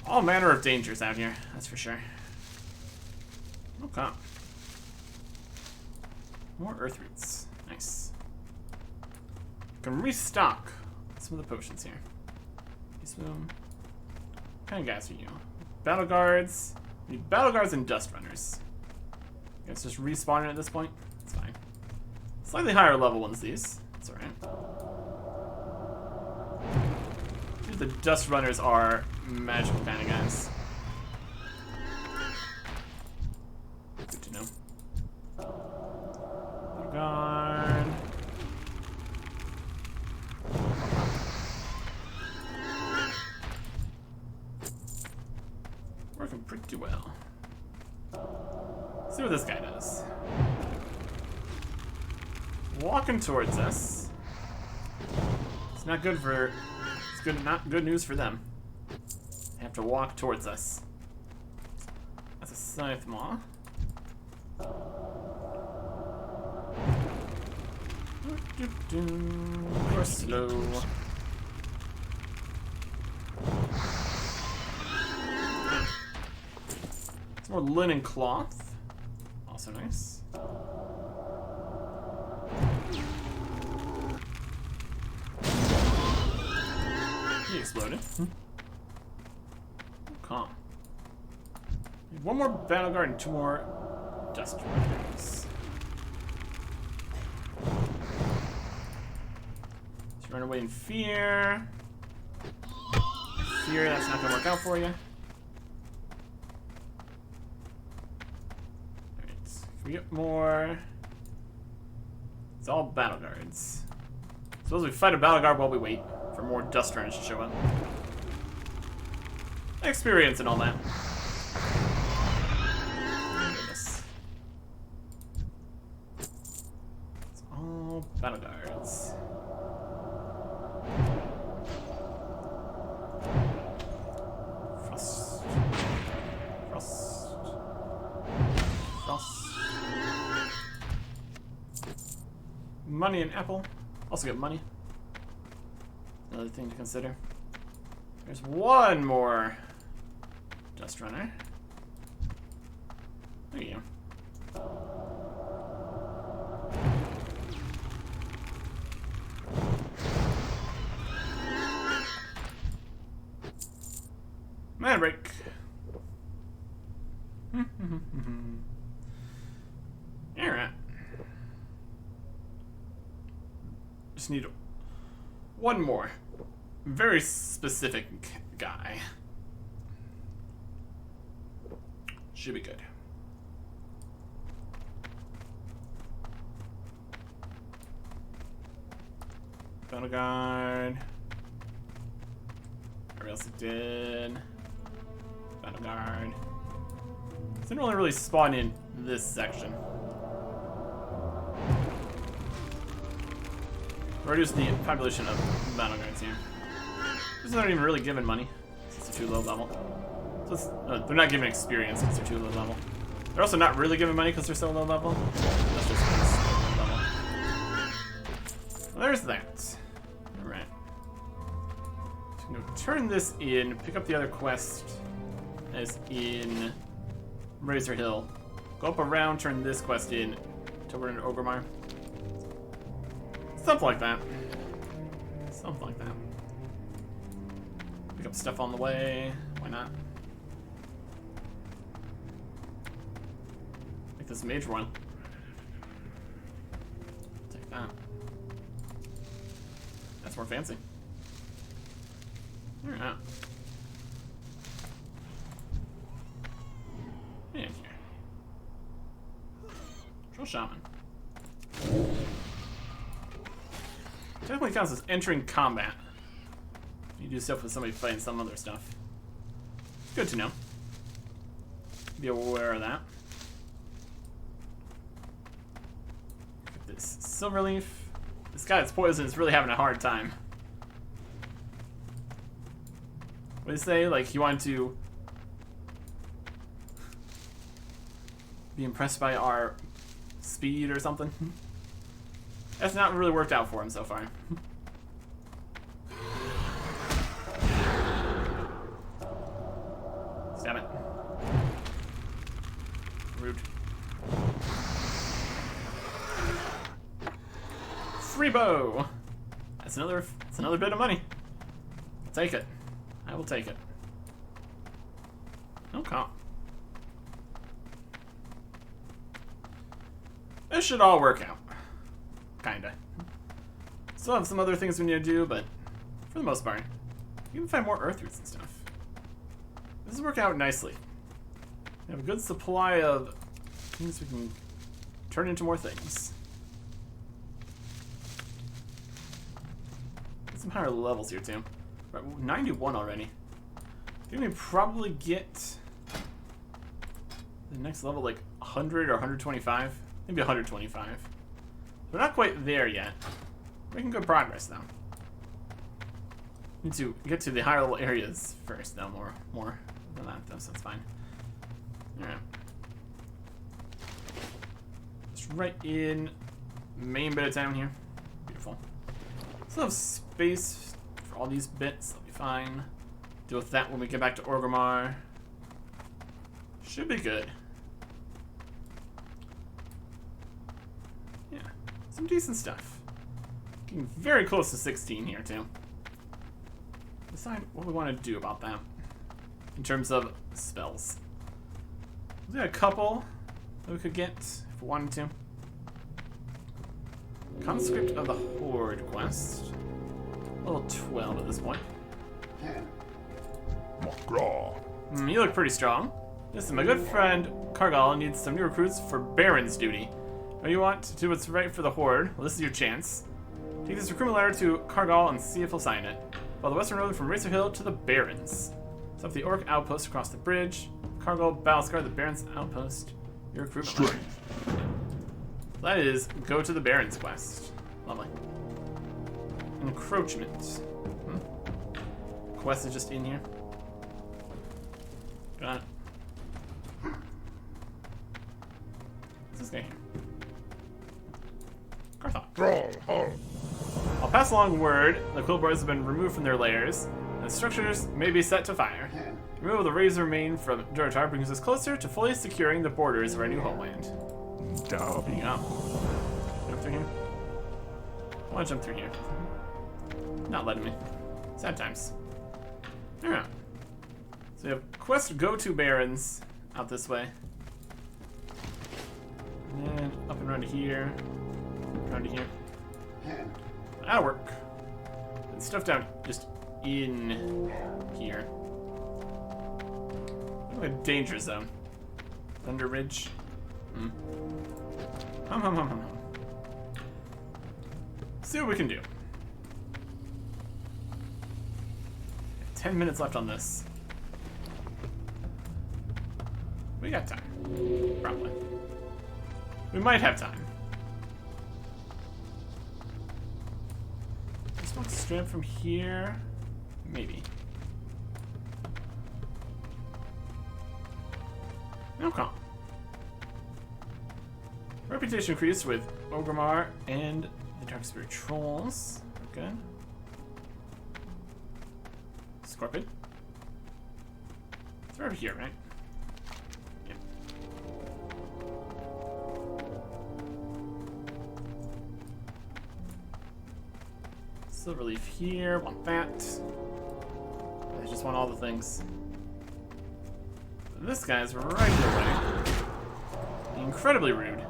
All manner of dangers out here, that's for sure. Okay. More Earth Roots. Nice. Can restock some of the potions here. What kind of guys are you? Battle Guards. We need Battle Guards and Dust Runners. I guess just respawning at this point. It's fine. Slightly higher level ones, these. It's alright. The Dust Runners are magical kind of guys. Working pretty well. See what this guy does. Walking towards us. It's not good for... It's good, not good news for them. They have to walk towards us. That's a scythe maw. Or slow. Some more linen cloth. Also nice. He exploded. Calm. One more battle guard and 2 more dust runners. Just run away in fear. Fear, that's not gonna work out for you. Alright, if we get more. It's all battle guards. Suppose we fight a battle guard while we wait for more dust runners to show up. Experience and all that. Oh, goodness. It's all battle guards. Frost. Frost. Frost. Money and apple. Also get money. Another thing to consider. There's one more dust runner. There you go. Man break. Alright. Just need one more. Very specific guy. Should be good. Battle guard. Where else it did? Battle guard. It didn't really spawn in this section. Reduce the population of battle guards here. These aren't even really given money since they're too low level. So it's, they're not given experience because they're too low level. They're also not really given money because they're so low level. That's just low level. Well, there's that. Alright. So I'm gonna turn this in, pick up the other quest as in Razor Hill. Go up around, turn this quest in till we're in Orgrimmar. Something like that. Something like that. Pick up stuff on the way. Why not? Make this major one. Take that. That's more fancy. Alright. And here. Troll Shaman. Technically counts as entering combat. You do stuff with somebody fighting some other stuff. Good to know. Be aware of that. Get this Silverleaf. This guy that's poison is really having a hard time. What do you say? Like he wanted to be impressed by our speed or something? That's not really worked out for him so far. Stab it. Rude. Free bow. That's another bit of money. I'll take it. I will take it. No comp. This should all work out. Kinda. Still have some other things we need to do, but for the most part, you can find more earth roots and stuff. This is working out nicely. We have a good supply of things we can turn into more things. Get some higher levels here too. We're at 91 already. I think we probably get The next level, like 100 or 125? Maybe 125. We're not quite there yet. Making good progress, though. Need to get to the higher level areas first, though. More than that, though, so it's fine. Alright. Just right in main bit of town here. Beautiful. Still have space for all these bits. That'll be fine. Deal with that when we get back to Orgrimmar. Should be good. Yeah, some decent stuff. Getting very close to 16 here, too. Decide what we want to do about that in terms of spells. We got a couple that we could get if we wanted to. Conscript of the Horde quest. Level 12 at this point. Magraw. You look pretty strong. Listen, my good friend Cargal needs some new recruits for Baron's duty. Now you want to do what's right for the Horde? Well, this is your chance. Take this recruitment letter to Cargal and see if he'll sign it. Follow the western road from Racer Hill to the Barrens. Stop the Orc outpost across the bridge. Cargal, Battlescar, the Barrens outpost. Your recruitment letter. That is, go to the Barrens quest. Lovely. Encroachment. Quest is just in here. Got it. What's this guy here? Carthog. I'll pass along word the Quill Boys have been removed from their lairs, and the structures may be set to fire. Removal of the Razor Mane from Durotar brings us closer to fully securing the borders of our new homeland. There you go. Jump through here. I want to jump through here. Not letting me. Sad times. Alright. So we have quest go to Barrens out this way. And then up and around to here. Around to here. That'll work. And stuff down just in here. Like a danger zone. Thunder Ridge. See what we can do. 10 minutes left on this. We got time. Probably. We might have time. Just walk straight up from here. Maybe. Okay. Reputation increased with Orgrimmar and the Dark Spirit Trolls. Good. Scorpion. It's over here, right? Yeah. Silver leaf here. Want that. I just want all the things. This guy's right in the way. Incredibly rude.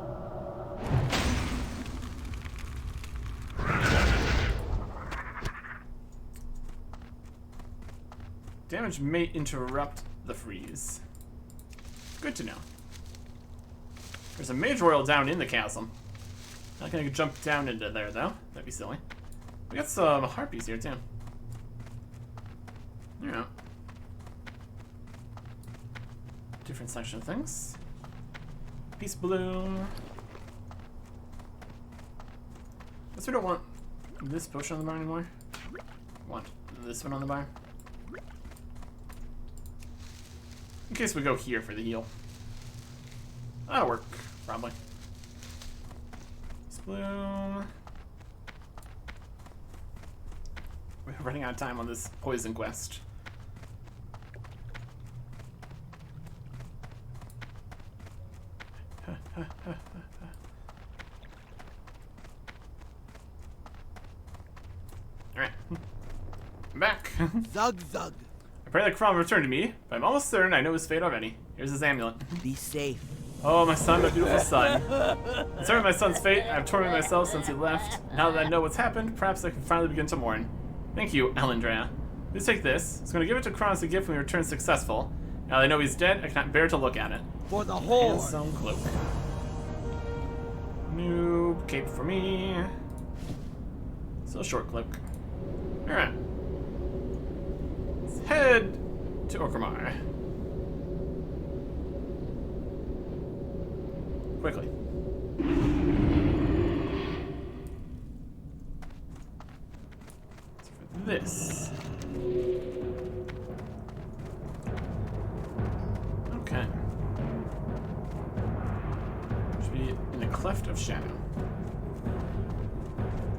Damage may interrupt the freeze. Good to know. There's a mage royal down in the chasm. Not gonna jump down into there though. That'd be silly. We got some harpies here too. Yeah. Different section of things. Peace balloon. Guess we don't want this potion on the bar anymore. Want this one on the bar. In case we go here for the heal. That'll work, probably. Peace balloon. We're running out of time on this poison quest. Alright. I'm back. Zug zug. I pray that Kron will return to me, but I'm almost certain I know his fate already. Here's his amulet. Be safe. Oh, my son, my beautiful son. Concerning my son's fate, I've tormented myself since he left. Now that I know what's happened, perhaps I can finally begin to mourn. Thank you, Elendrea. Please take this. I was going to give it to Kron as a gift when we return successful. Now that I know he's dead, I cannot bear to look at it. For the whole. Handsome cloak. New cape for me. Still a short cloak. Alright. Let's head to Orgrimmar. Quickly. So for this. Okay. Should be in the Cleft of Shadow.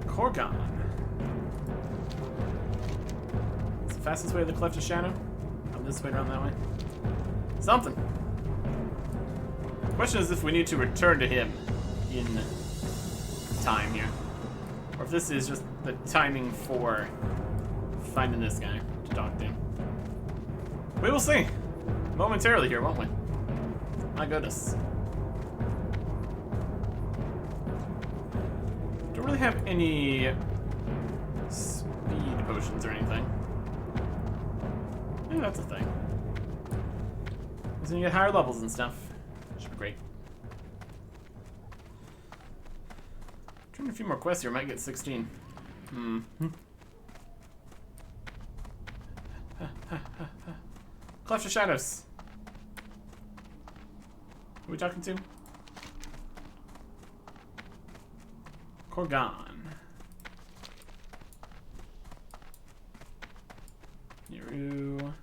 Korgon. It's the fastest way to the Cleft of Shadow. Come this way, around that way. Something. The question is if we need to return to him in time here. Or if this is just the timing for finding this guy to talk to. We will see. Momentarily here, won't we? My goodness. Don't really have any speed potions or anything. Maybe that's a thing. Because when you get higher levels and stuff, should be great. Trying a few more quests here, might get 16. Cleft of Shadows. Who are we talking to? Korgon. Niru.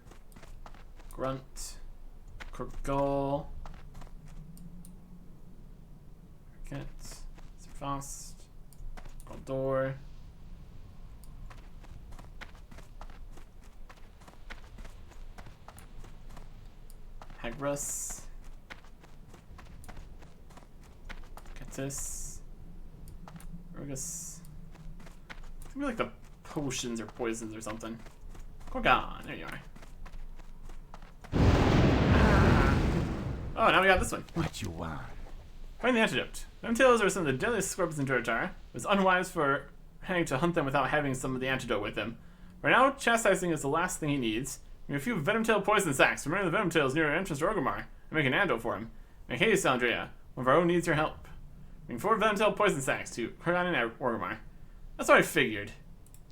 Grunt. Korgul. Cricket. Sirfast. Galdor. Hagrus. Catus. Rogus. It's gonna be like the potions or poisons or something. Korgon, there you are. Oh, now we got this one. What you want? Find the antidote. Venomtails are some of the deadliest scorpions in Durotar. It was unwise for Hank to hunt them without having some of the antidote with him. Right now, chastising is the last thing he needs. Give a few Venomtail poison sacks. Remember the Venomtails near our entrance to Orgrimmar and make an antidote for him. Make haste, Andrea. One of our own needs your help. Bring 4 Venomtail poison sacks to Korgon and Orgrimmar. That's what I figured.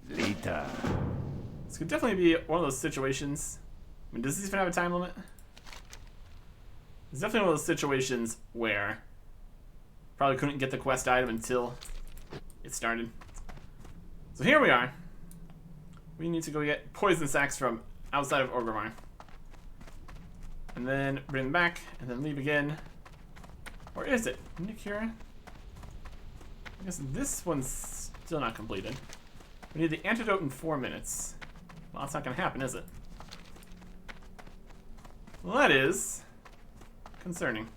Later. This could definitely be one of those situations. I mean, does this even have a time limit? It's definitely one of those situations where probably couldn't get the quest item until it started. So here we are. We need to go get poison sacks from outside of Orgrimmar. And then bring them back, and then leave again. Or is it? Nikira? I guess this one's still not completed. We need the antidote in 4 minutes. Well, that's not going to happen, is it? Well, that is concerning.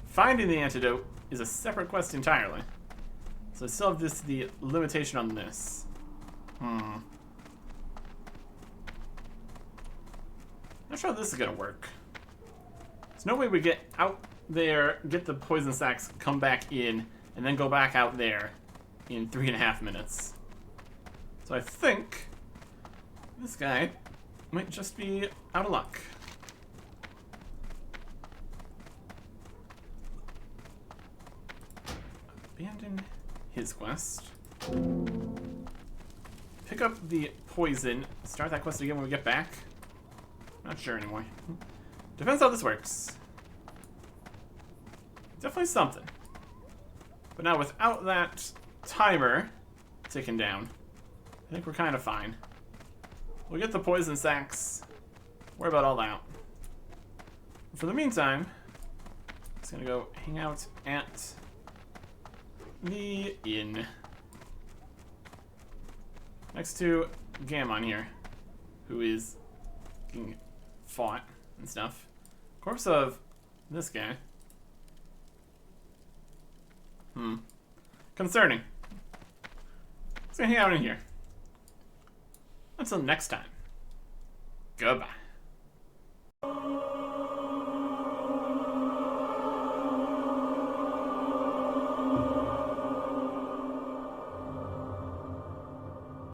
Finding the antidote is a separate quest entirely. So I still have the limitation on this. Not sure how this is going to work. There's no way we get out there, get the poison sacks, come back in, and then go back out there in 3.5 minutes. So I think this guy might just be out of luck. Abandon his quest. Pick up the poison. Start that quest again when we get back. Not sure anymore. Depends how this works. Definitely something. But now without that timer ticking down, I think we're kind of fine. We'll get the poison sacks. Worry about all that. For the meantime, I'm just gonna go hang out at the inn. Next to Gammon here, who is getting fought and stuff. Corpse of this guy. Concerning. Let's hang out in here. Until next time. Goodbye.